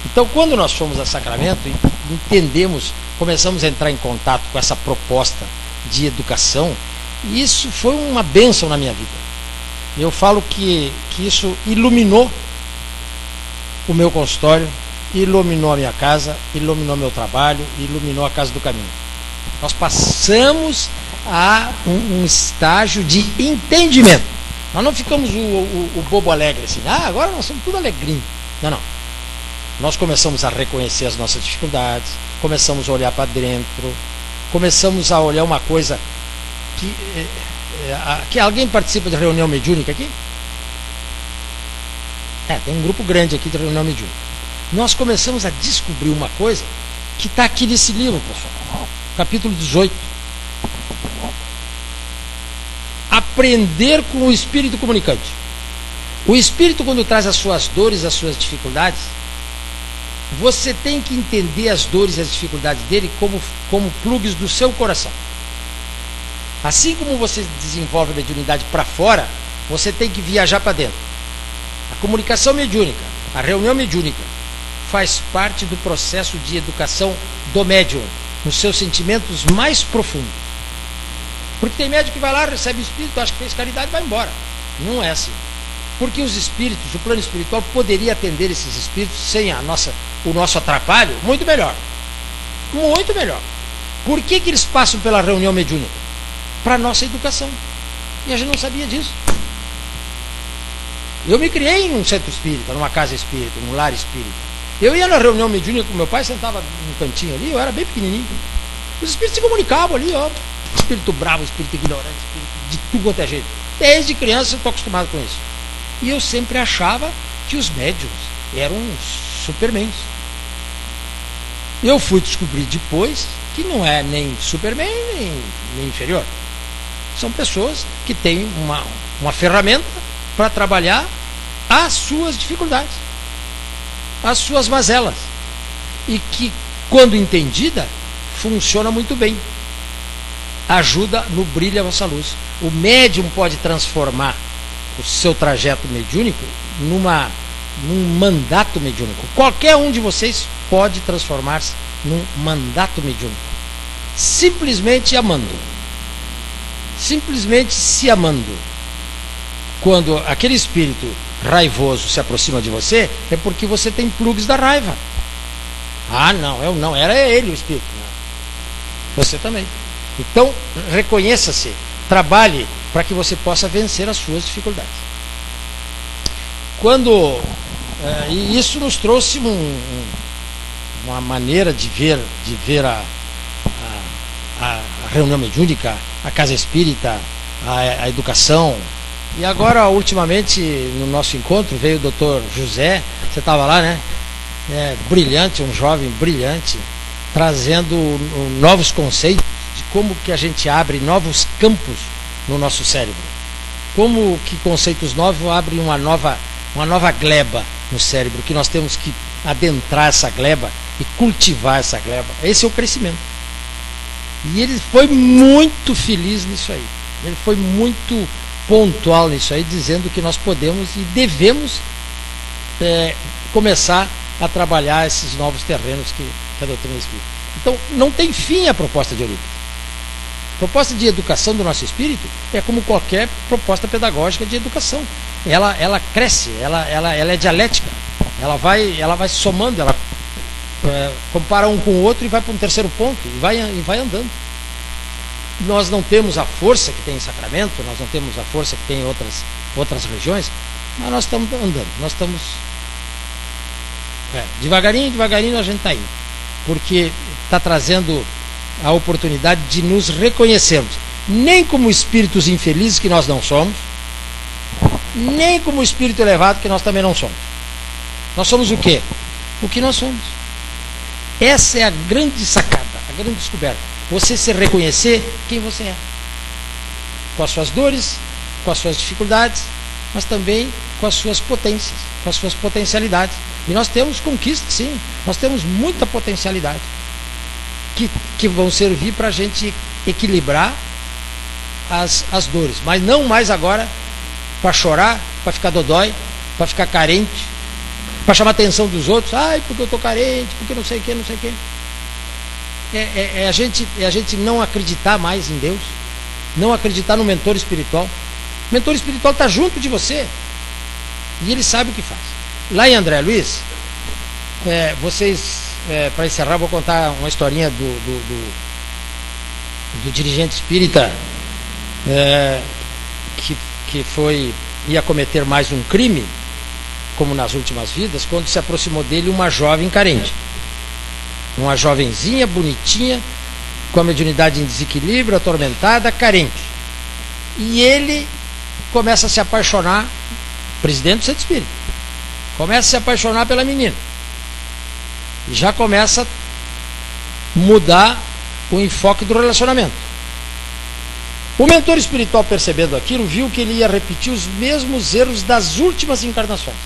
Então, quando nós fomos a Sacramento e entendemos, começamos a entrar em contato com essa proposta de educação, isso foi uma bênção na minha vida. Eu falo que isso iluminou o meu consultório, iluminou a minha casa, iluminou meu trabalho, iluminou a Casa do Caminho. Nós passamos a um estágio de entendimento. Nós não ficamos o bobo alegre assim, agora nós somos tudo alegrinho. Não. Nós começamos a reconhecer as nossas dificuldades, começamos a olhar para dentro, começamos a olhar uma coisa que alguém participa de reunião mediúnica aqui? Tem um grupo grande aqui de reunião mediúnica. Nós começamos a descobrir uma coisa que está aqui nesse livro, pessoal. Capítulo 18. Aprender com o espírito comunicante. O espírito, quando traz as suas dores, as suas dificuldades, você tem que entender as dores e as dificuldades dele como plugs do seu coração. Assim como você desenvolve a mediunidade para fora, você tem que viajar para dentro. A comunicação mediúnica, a reunião mediúnica, faz parte do processo de educação do médium, nos seus sentimentos mais profundos. Porque tem médium que vai lá, recebe espírito, acha que fez caridade e vai embora. Não é assim. Porque os espíritos, o plano espiritual poderia atender esses espíritos sem o nosso atrapalho muito melhor. Muito melhor. Por que eles passam pela reunião mediúnica? Para a nossa educação. E a gente não sabia disso. Eu me criei em um centro espírita, numa casa espírita, num lar espírita. Eu ia na reunião mediúnica com meu pai, sentava num cantinho ali, eu era bem pequenininho. Os espíritos se comunicavam ali, ó. Espírito bravo, espírito ignorante, espírito de tudo quanto é jeito. Desde criança eu estou acostumado com isso. E eu sempre achava que os médiuns eram supermans. Eu fui descobrir depois que não é nem superman, nem inferior. São pessoas que têm uma ferramenta para trabalhar as suas dificuldades, as suas mazelas. E que, quando entendida, funciona muito bem. Ajuda no brilho a vossa luz. O médium pode transformar o seu trajeto mediúnico num mandato mediúnico. Qualquer um de vocês pode transformar-se num mandato mediúnico. Simplesmente amando. Simplesmente se amando. Quando aquele espírito raivoso se aproxima de você, é porque você tem plugs da raiva. Não, eu não, era ele o espírito. Não. Você também. Então, reconheça-se, trabalhe para que você possa vencer as suas dificuldades. E isso nos trouxe uma maneira de ver a reunião mediúnica, a casa espírita, a educação. E agora, ultimamente, no nosso encontro, veio o Dr. José, você estava lá, né? Brilhante, um jovem brilhante, trazendo novos conceitos de como que a gente abre novos campos no nosso cérebro. Como que conceitos novos abrem uma nova gleba no cérebro, que nós temos que adentrar essa gleba e cultivar essa gleba. Esse é o crescimento. E ele foi muito feliz nisso aí. Ele foi muito pontual nisso aí, dizendo que nós podemos e devemos começar a trabalhar esses novos terrenos que a doutrina espírita. Então, não tem fim a proposta de Eurípides. A proposta de educação do nosso espírito é como qualquer proposta pedagógica de educação. Ela cresce, ela é dialética, ela vai somando, ela compara um com o outro e vai para um terceiro ponto, e vai andando. Nós não temos a força que tem em Sacramento, nós não temos a força que tem em outras regiões, mas nós estamos andando, nós estamos devagarinho a gente está indo, porque está trazendo a oportunidade de nos reconhecermos, nem como espíritos infelizes que nós não somos, nem como espírito elevado que nós também não somos. Nós somos o quê? O que nós somos. Essa é a grande sacada, a grande descoberta. Você se reconhecer quem você é, com as suas dores, com as suas dificuldades, mas também com as suas potências, com as suas potencialidades. E nós temos conquistas, sim, nós temos muita potencialidade que vão servir para a gente equilibrar as dores, mas não mais agora para chorar, para ficar dodói, para ficar carente, para chamar a atenção dos outros. Ai, porque eu estou carente, porque não sei o que, não sei o que. É a gente não acreditar mais em Deus, não acreditar no mentor espiritual. O mentor espiritual está junto de você e ele sabe o que faz. Lá em André Luiz, para encerrar, vou contar uma historinha do dirigente espírita que ia cometer mais um crime, como nas últimas vidas, quando se aproximou dele uma jovem carente. Uma jovenzinha, bonitinha, com a mediunidade em desequilíbrio, atormentada, carente. E ele começa a se apaixonar, presidente do Centro Espírita, começa a se apaixonar pela menina. E já começa a mudar o enfoque do relacionamento. O mentor espiritual, percebendo aquilo, viu que ele ia repetir os mesmos erros das últimas encarnações.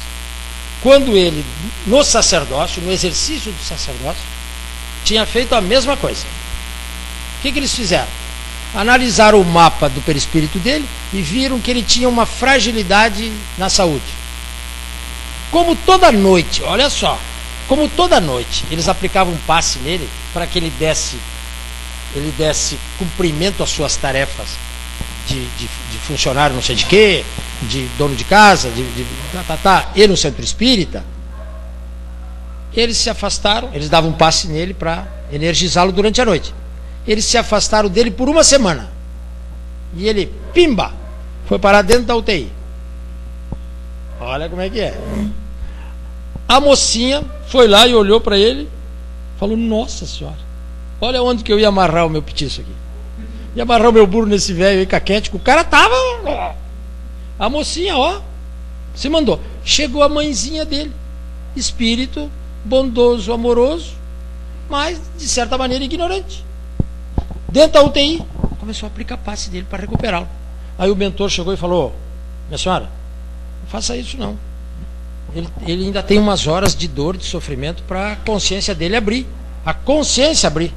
Quando ele, no sacerdócio, no exercício do sacerdócio, tinha feito a mesma coisa. O que eles fizeram? Analisaram o mapa do perispírito dele e viram que ele tinha uma fragilidade na saúde. Como toda noite, olha só, como toda noite eles aplicavam um passe nele para que ele desse cumprimento às suas tarefas de funcionário não sei de quê, de dono de casa, e no centro espírita, eles se afastaram, eles davam um passe nele para energizá-lo durante a noite. Eles se afastaram dele por uma semana. E ele, pimba, foi parar dentro da UTI. Olha como é que é. A mocinha foi lá e olhou para ele, falou: nossa senhora, olha onde que eu ia amarrar o meu petiço aqui. Ia amarrar o meu burro nesse velho aí caquético. O cara tava... A mocinha, ó, se mandou. Chegou a mãezinha dele, espírito bondoso, amoroso, mas de certa maneira ignorante. Dentro da UTI, começou a aplicar passe dele para recuperá-lo. Aí o mentor chegou e falou: minha senhora, não faça isso não. Ele ainda tem umas horas de dor, de sofrimento, para a consciência dele abrir. A consciência abrir.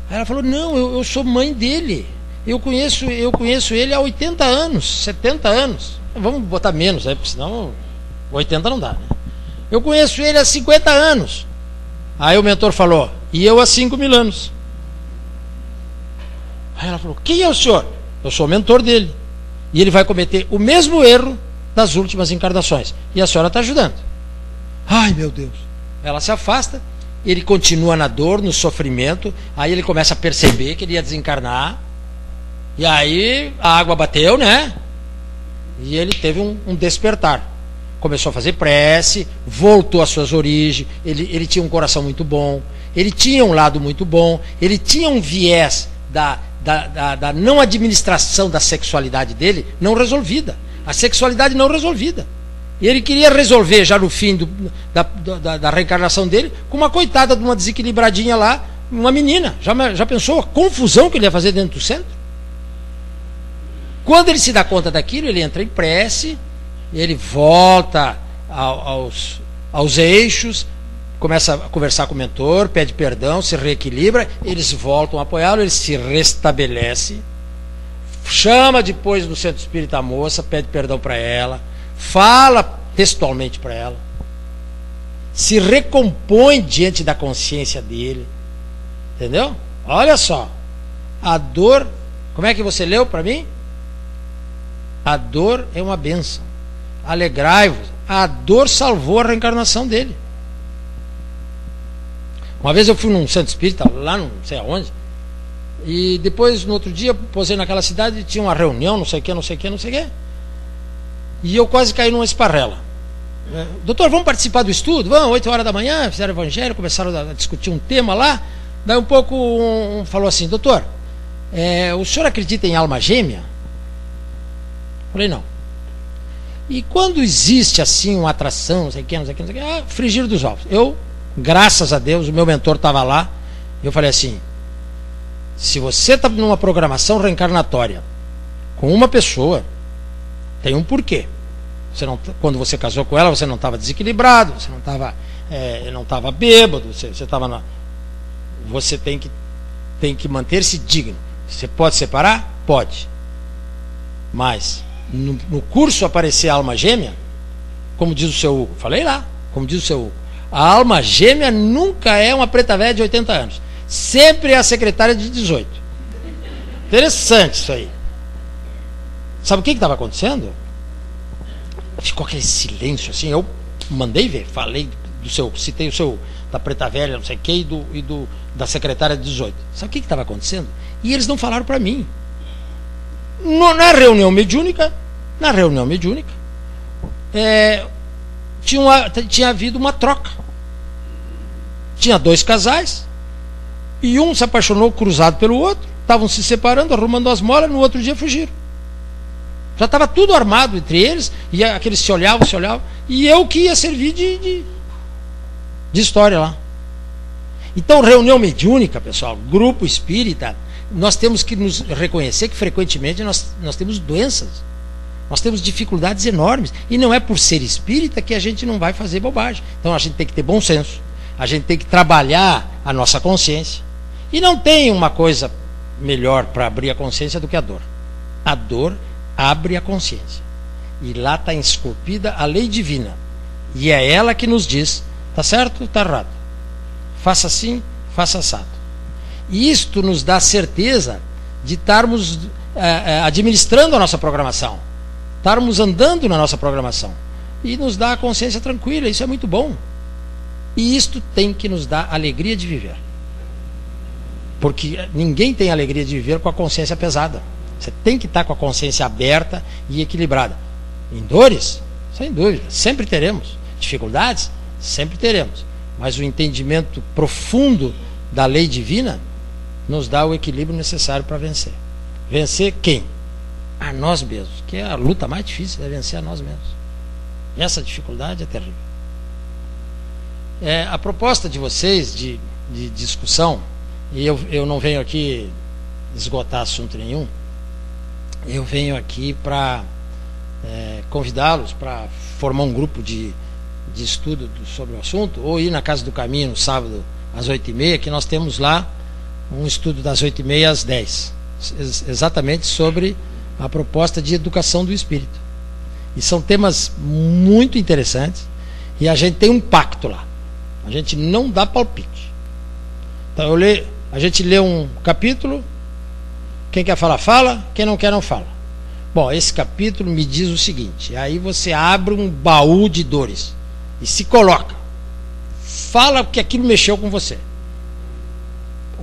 Aí ela falou: não, eu sou mãe dele. Eu conheço ele há 80 anos, 70 anos. Vamos botar menos, porque senão 80 não dá, né? Eu conheço ele há 50 anos. Aí o mentor falou: e eu há 5.000 anos. Aí ela falou: quem é o senhor? Eu sou o mentor dele. E ele vai cometer o mesmo erro das últimas encarnações. E a senhora está ajudando. Ai, meu Deus. Ela se afasta, ele continua na dor, no sofrimento. Aí ele começa a perceber que ele ia desencarnar. E aí a água bateu, né? E ele teve um despertar. Começou a fazer prece, voltou às suas origens. Ele tinha um coração muito bom, ele tinha um lado muito bom, ele tinha um viés da não administração da sexualidade dele não resolvida. A sexualidade não resolvida. E ele queria resolver já no fim da reencarnação dele com uma coitada de uma desequilibradinha lá, uma menina. Já pensou a confusão que ele ia fazer dentro do centro? Quando ele se dá conta daquilo, ele entra em prece, ele volta aos eixos, começa a conversar com o mentor, pede perdão, se reequilibra, eles voltam a apoiá-lo, ele se restabelece, chama depois no centro espírita a moça, pede perdão para ela, fala textualmente para ela, se recompõe diante da consciência dele. Entendeu? Olha só. A dor, como é que você leu para mim? A dor é uma bênção. Alegrai-vos. A dor salvou a reencarnação dele. Uma vez eu fui num centro espírita, lá não sei aonde, e depois, no outro dia, posei naquela cidade, tinha uma reunião, não sei o que, não sei o que, não sei o que, e eu quase caí numa esparrela. Doutor, vamos participar do estudo? Vamos, 8 horas da manhã, fizeram evangelho, começaram a discutir um tema lá, daí um pouco falou assim, doutor, o senhor acredita em alma gêmea? Falei, não. E quando existe assim uma atração, não sei o que, não sei o que, não sei o que, frigir dos ovos. Eu, graças a Deus, o meu mentor estava lá, eu falei assim, se você está numa programação reencarnatória com uma pessoa, tem um porquê. Você não, quando você casou com ela, você não estava desequilibrado, você não estava bêbado, você estava na... Você tem que manter-se digno. Você pode separar? Pode. Mas no curso aparecer a alma gêmea, como diz o seu Hugo, falei lá, como diz o seu Hugo, a alma gêmea nunca é uma preta velha de 80 anos. Sempre é a secretária de 18. Interessante isso aí. Sabe o que estava acontecendo? Ficou aquele silêncio assim. Eu mandei ver, falei do seu, citei o seu da preta velha, não sei o que, e da secretária de 18. Sabe o que estava acontecendo? E eles não falaram para mim. Na reunião mediúnica, tinha havido uma troca. Tinha 2 casais e um se apaixonou cruzado pelo outro, estavam se separando, arrumando as molas, no outro dia fugiram. Já estava tudo armado entre eles, e aqueles se olhavam, e eu que ia servir de história lá. Então, reunião mediúnica, pessoal, grupo espírita, nós temos que nos reconhecer que frequentemente nós temos doenças, nós temos dificuldades enormes, e não é por ser espírita que a gente não vai fazer bobagem. Então a gente tem que ter bom senso, a gente tem que trabalhar a nossa consciência, e não tem uma coisa melhor para abrir a consciência do que a dor. A dor abre a consciência, e lá está esculpida a lei divina, e é ela que nos diz, está certo ou está errado, faça assim, faça assado. E isto nos dá certeza de estarmos administrando a nossa programação, estarmos andando na nossa programação, e nos dá a consciência tranquila. Isso é muito bom, e isto tem que nos dar alegria de viver, porque ninguém tem alegria de viver com a consciência pesada. Você tem que estar com a consciência aberta e equilibrada. Em dores, sem dúvida, sempre teremos. Dificuldades, sempre teremos. Mas o entendimento profundo da lei divina nos dá o equilíbrio necessário para vencer. Vencer quem? A nós mesmos, que é a luta mais difícil, é vencer a nós mesmos. Essa dificuldade é terrível. A proposta de vocês de discussão, e eu não venho aqui esgotar assunto nenhum, eu venho aqui para convidá-los para formar um grupo de estudo sobre o assunto, ou ir na Casa do Caminho no sábado às 8h30, que nós temos lá um estudo das 8h30 às 10, exatamente sobre a proposta de educação do espírito. E são temas muito interessantes, e a gente tem um pacto lá, a gente não dá palpite. Então a gente lê um capítulo, quem quer falar, fala, quem não quer, não fala. Bom, esse capítulo me diz o seguinte, aí você abre um baú de dores e se coloca, fala que aquilo mexeu com você.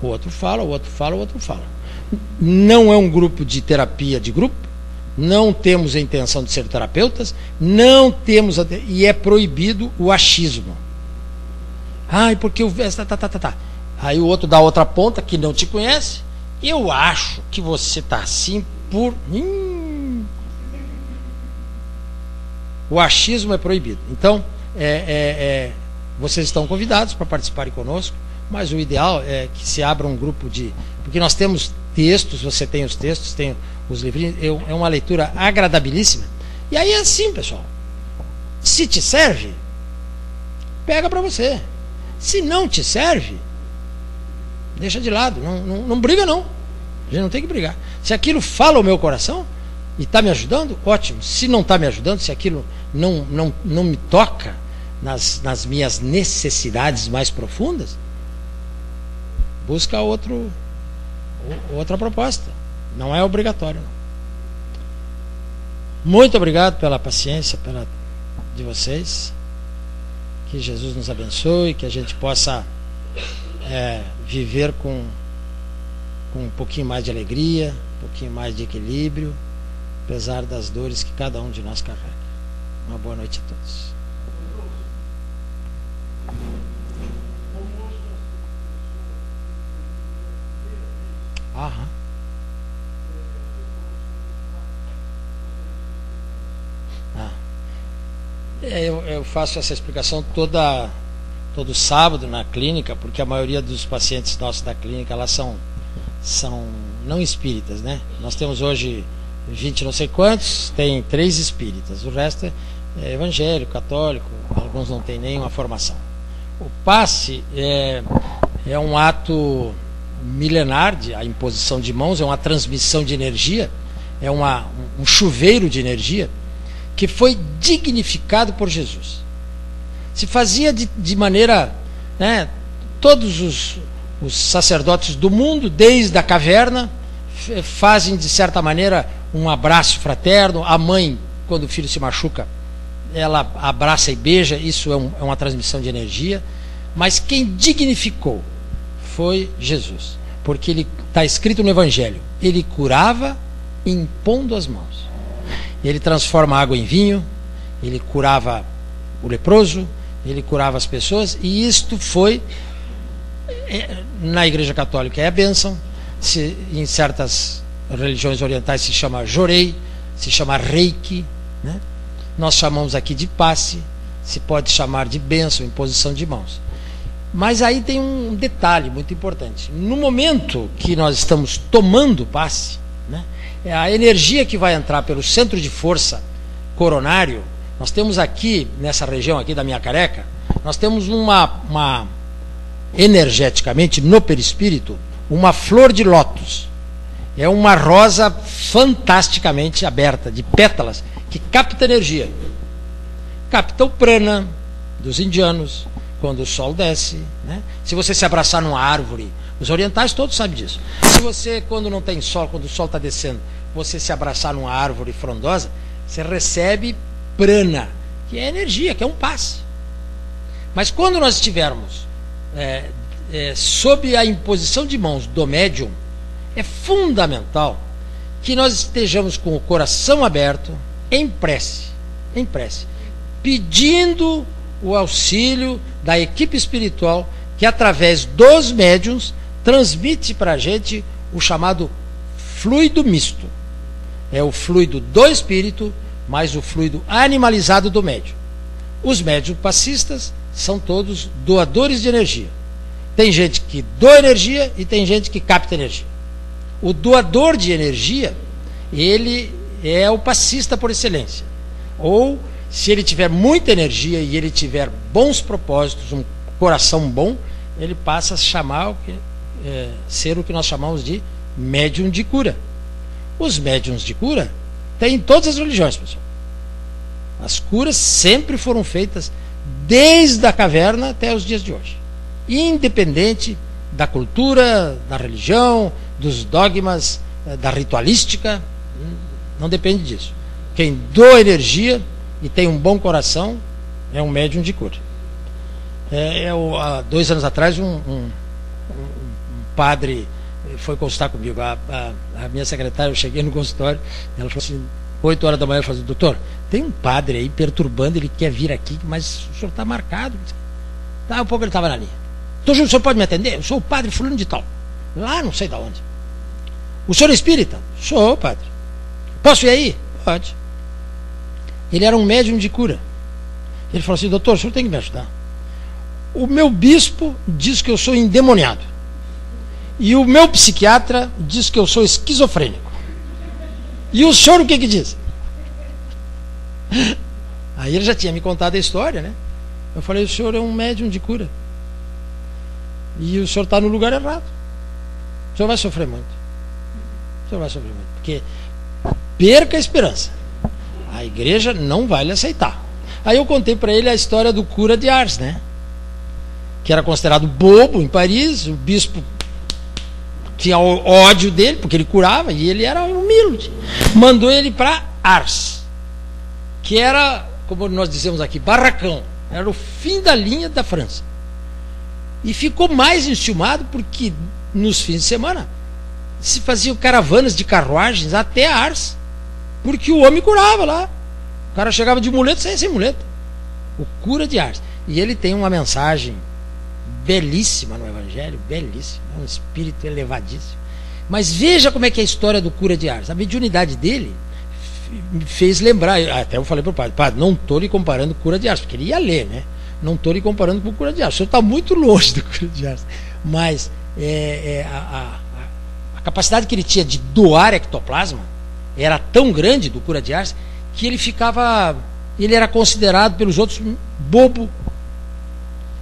O outro fala, o outro fala, o outro fala. Não é um grupo de terapia de grupo, não temos a intenção de ser terapeutas, não temos e é proibido o achismo. Porque o aí o outro dá outra ponta que não te conhece. Eu acho que você está assim por... O achismo é proibido. Então, vocês estão convidados para participarem conosco, mas o ideal é que se abra um grupo de... Porque nós temos textos, você tem os textos, tem os livrinhos, é uma leitura agradabilíssima. E aí é assim, pessoal. Se te serve, pega para você. Se não te serve, deixa de lado, não briga não. A gente não tem que brigar. Se aquilo fala o meu coração e está me ajudando, ótimo. Se não está me ajudando, se aquilo não me toca, nas minhas necessidades mais profundas, busca outra proposta. Não é obrigatório, não. Muito obrigado pela paciência de vocês. Que Jesus nos abençoe, que a gente possa viver com um pouquinho mais de alegria, um pouquinho mais de equilíbrio, apesar das dores que cada um de nós carrega. Uma boa noite a todos. Aham. Eu faço essa explicação todo sábado na clínica, porque a maioria dos pacientes nossos da clínica lá são não espíritas, né? Nós temos hoje 20 não sei quantos, tem 3 espíritas, o resto é evangélico, católico, alguns não têm nenhuma formação. O passe é um ato milenar, a imposição de mãos, é uma transmissão de energia, é um chuveiro de energia que foi dignificado por Jesus. Se fazia de maneira, né, todos os sacerdotes do mundo, desde a caverna, fazem de certa maneira um abraço fraterno. A mãe, quando o filho se machuca, ela abraça e beija, isso é uma transmissão de energia. Mas quem dignificou foi Jesus, porque ele está escrito no Evangelho, ele curava impondo as mãos. Ele transforma água em vinho, ele curava o leproso, ele curava as pessoas, e isto foi, na Igreja Católica é a bênção, em certas religiões orientais se chama jorei, se chama reiki, né? Nós chamamos aqui de passe, se pode chamar de bênção, imposição de mãos. Mas aí tem um detalhe muito importante. No momento que nós estamos tomando passe, né, a energia que vai entrar pelo centro de força coronário, nós temos aqui, nessa região aqui da minha careca, nós temos uma energeticamente, no perispírito, uma flor de lótus. É uma rosa fantasticamente aberta, de pétalas, que capta energia. Capta o prana dos indianos, quando o sol desce, né? Se você se abraçar numa árvore, os orientais todos sabem disso. Se você, quando não tem sol, quando o sol está descendo, você se abraçar numa árvore frondosa, você recebe prana, que é energia, que é um passe. Mas quando nós estivermos sob a imposição de mãos do médium, é fundamental que nós estejamos com o coração aberto, em prece, pedindo o auxílio da equipe espiritual, que através dos médiuns transmite para a gente o chamado fluido misto. É o fluido do espírito mais o fluido animalizado do médium. Os médiuns passistas são todos doadores de energia. Tem gente que doa energia e tem gente que capta energia. O doador de energia, ele é o passista por excelência. Ou, se ele tiver muita energia e ele tiver bons propósitos, um coração bom, ele passa a ser o que nós chamamos de médium de cura. Os médiums de cura têm em todas as religiões, pessoal. As curas sempre foram feitas desde a caverna até os dias de hoje, independente da cultura, da religião, dos dogmas, da ritualística, não depende disso. Quem doa energia e tem um bom coração é um médium de cura. Há 2 anos atrás, um padre foi consultar comigo. A minha secretária, eu cheguei no consultório, ela falou assim, 8 horas da manhã, eu falei, doutor, tem um padre aí perturbando, ele quer vir aqui, mas o senhor está marcado. Tá, um pouco ele estava na linha. Doutor, o senhor pode me atender? Eu sou o padre fulano de tal. Lá não sei de onde. O senhor é espírita? Sou, padre. Posso ir aí? Pode. Ele era um médium de cura. Ele falou assim, doutor, o senhor tem que me ajudar. O meu bispo diz que eu sou endemoniado. E o meu psiquiatra diz que eu sou esquizofrênico. E o senhor o que diz? Aí ele já tinha me contado a história, né? Eu falei, o senhor é um médium de cura. E o senhor está no lugar errado. O senhor vai sofrer muito. O senhor vai sofrer muito. Porque perca a esperança. A igreja não vai lhe aceitar. Aí eu contei para ele a história do cura de Ars, né? Que era considerado bobo em Paris, o bispo tinha ódio dele, porque ele curava, e ele era humilde. Mandou ele para Ars, que era, como nós dizemos aqui, barracão. Era o fim da linha da França. E ficou mais enciumado porque nos fins de semana se faziam caravanas de carruagens até Ars, porque o homem curava lá. O cara chegava de muleta, saia sem muleta. O cura de Ars. E ele tem uma mensagem belíssima no Evangelho, belíssima, é um espírito elevadíssimo. Mas veja como é que é a história do cura de Ars. A mediunidade dele me fez lembrar, até eu falei para o padre, não estou lhe comparando com o cura de Ars, porque ele ia ler, né? Não estou lhe comparando com o cura de Ars, o senhor está muito longe do cura de Ars. Mas a capacidade que ele tinha de doar ectoplasma era tão grande do cura de Ars que ele era considerado pelos outros bobo.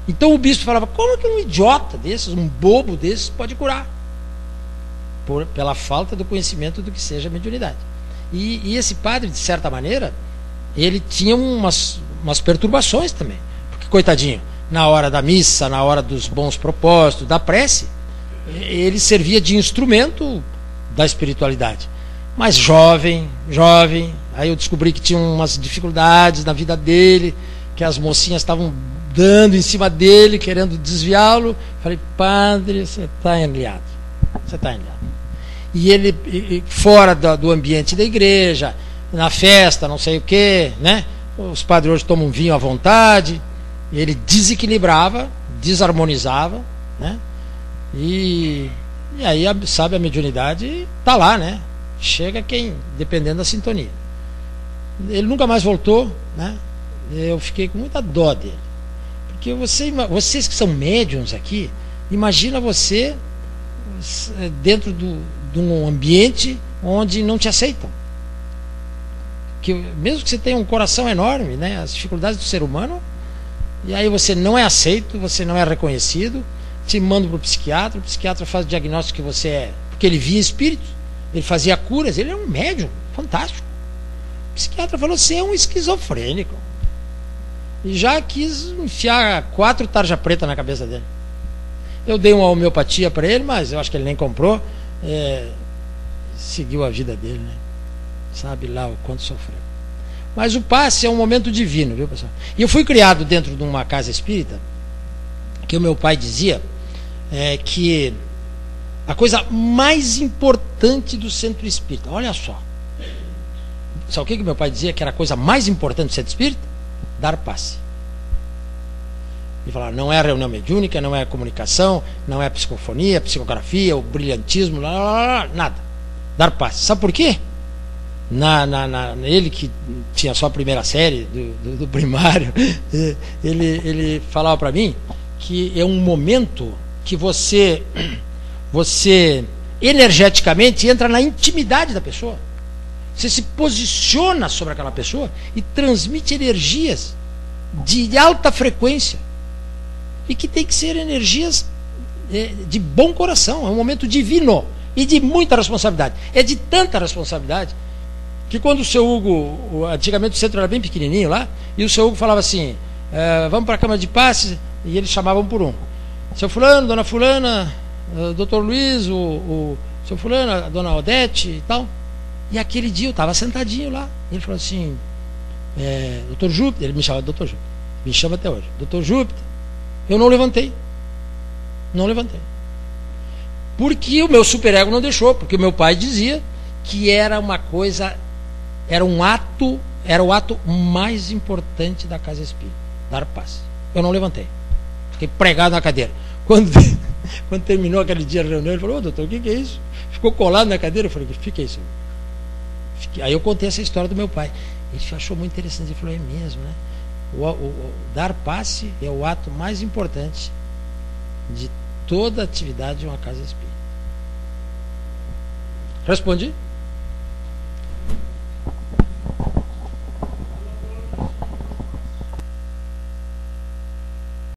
Então o bispo falava, como que um idiota desses, um bobo desses pode curar? Pela falta do conhecimento do que seja mediunidade. E esse padre, de certa maneira, ele tinha umas perturbações também. Porque, coitadinho, na hora da missa, na hora dos bons propósitos, da prece, ele servia de instrumento da espiritualidade. Mas jovem, aí eu descobri que tinha umas dificuldades na vida dele, que as mocinhas estavam dando em cima dele, querendo desviá-lo. Falei, padre, você está enliado. Você está enliado. E ele, fora do ambiente da igreja, na festa, não sei o quê, né? Os padres hoje tomam vinho à vontade. Ele desequilibrava, desarmonizava, né? E aí, sabe, a mediunidade está lá, né? Chega dependendo da sintonia. Ele nunca mais voltou, né? Eu fiquei com muita dó dele. Porque vocês que são médiums aqui, imagina você dentro de um ambiente onde não te aceitam. Que mesmo que você tenha um coração enorme, né, as dificuldades do ser humano, e aí você não é aceito, você não é reconhecido, te manda para o psiquiatra faz o diagnóstico que você é, porque ele via espíritos, ele fazia curas, ele é um médium fantástico. O psiquiatra falou, você é um esquizofrênico. E já quis enfiar 4 tarja preta na cabeça dele. Eu dei uma homeopatia para ele, mas eu acho que ele nem comprou. Seguiu a vida dele, né? Sabe lá o quanto sofreu. Mas o passe é um momento divino, viu, pessoal? E eu fui criado dentro de uma casa espírita, que o meu pai dizia que a coisa mais importante do centro espírita, olha só. Sabe o que meu pai dizia que era a coisa mais importante do centro espírita? Dar passe. Ele falava, não é a reunião mediúnica, não é a comunicação, não é a psicofonia, a psicografia, o brilhantismo, nada. Dar passe. Sabe por quê? Ele que tinha só a primeira série do primário, ele falava para mim que é um momento que você energeticamente entra na intimidade da pessoa. Você se posiciona sobre aquela pessoa e transmite energias de alta frequência. E que tem que ser energias de bom coração. É um momento divino e de muita responsabilidade. É de tanta responsabilidade que quando o seu Hugo, antigamente o centro era bem pequenininho lá, e o seu Hugo falava assim, vamos para a Câmara de Passes, e eles chamavam por um. Seu fulano, dona fulana, doutor Luiz, o seu fulano, a dona Odete e tal. E aquele dia eu estava sentadinho lá. Ele falou assim, doutor Júpiter, ele me chama de doutor Júpiter, me chama até hoje, doutor Júpiter. Eu não levantei. Não levantei. Porque o meu superego não deixou, porque o meu pai dizia que era uma coisa, era o ato mais importante da casa espírita, dar passe. Eu não levantei. Fiquei pregado na cadeira. Quando terminou aquele dia a reunião, ele falou, doutor, o que é isso? Ficou colado na cadeira, eu falei, fica isso. Aí eu contei essa história do meu pai. Ele achou muito interessante, ele falou, é mesmo, né? O dar passe é o ato mais importante de toda a atividade de uma casa espírita. Respondi?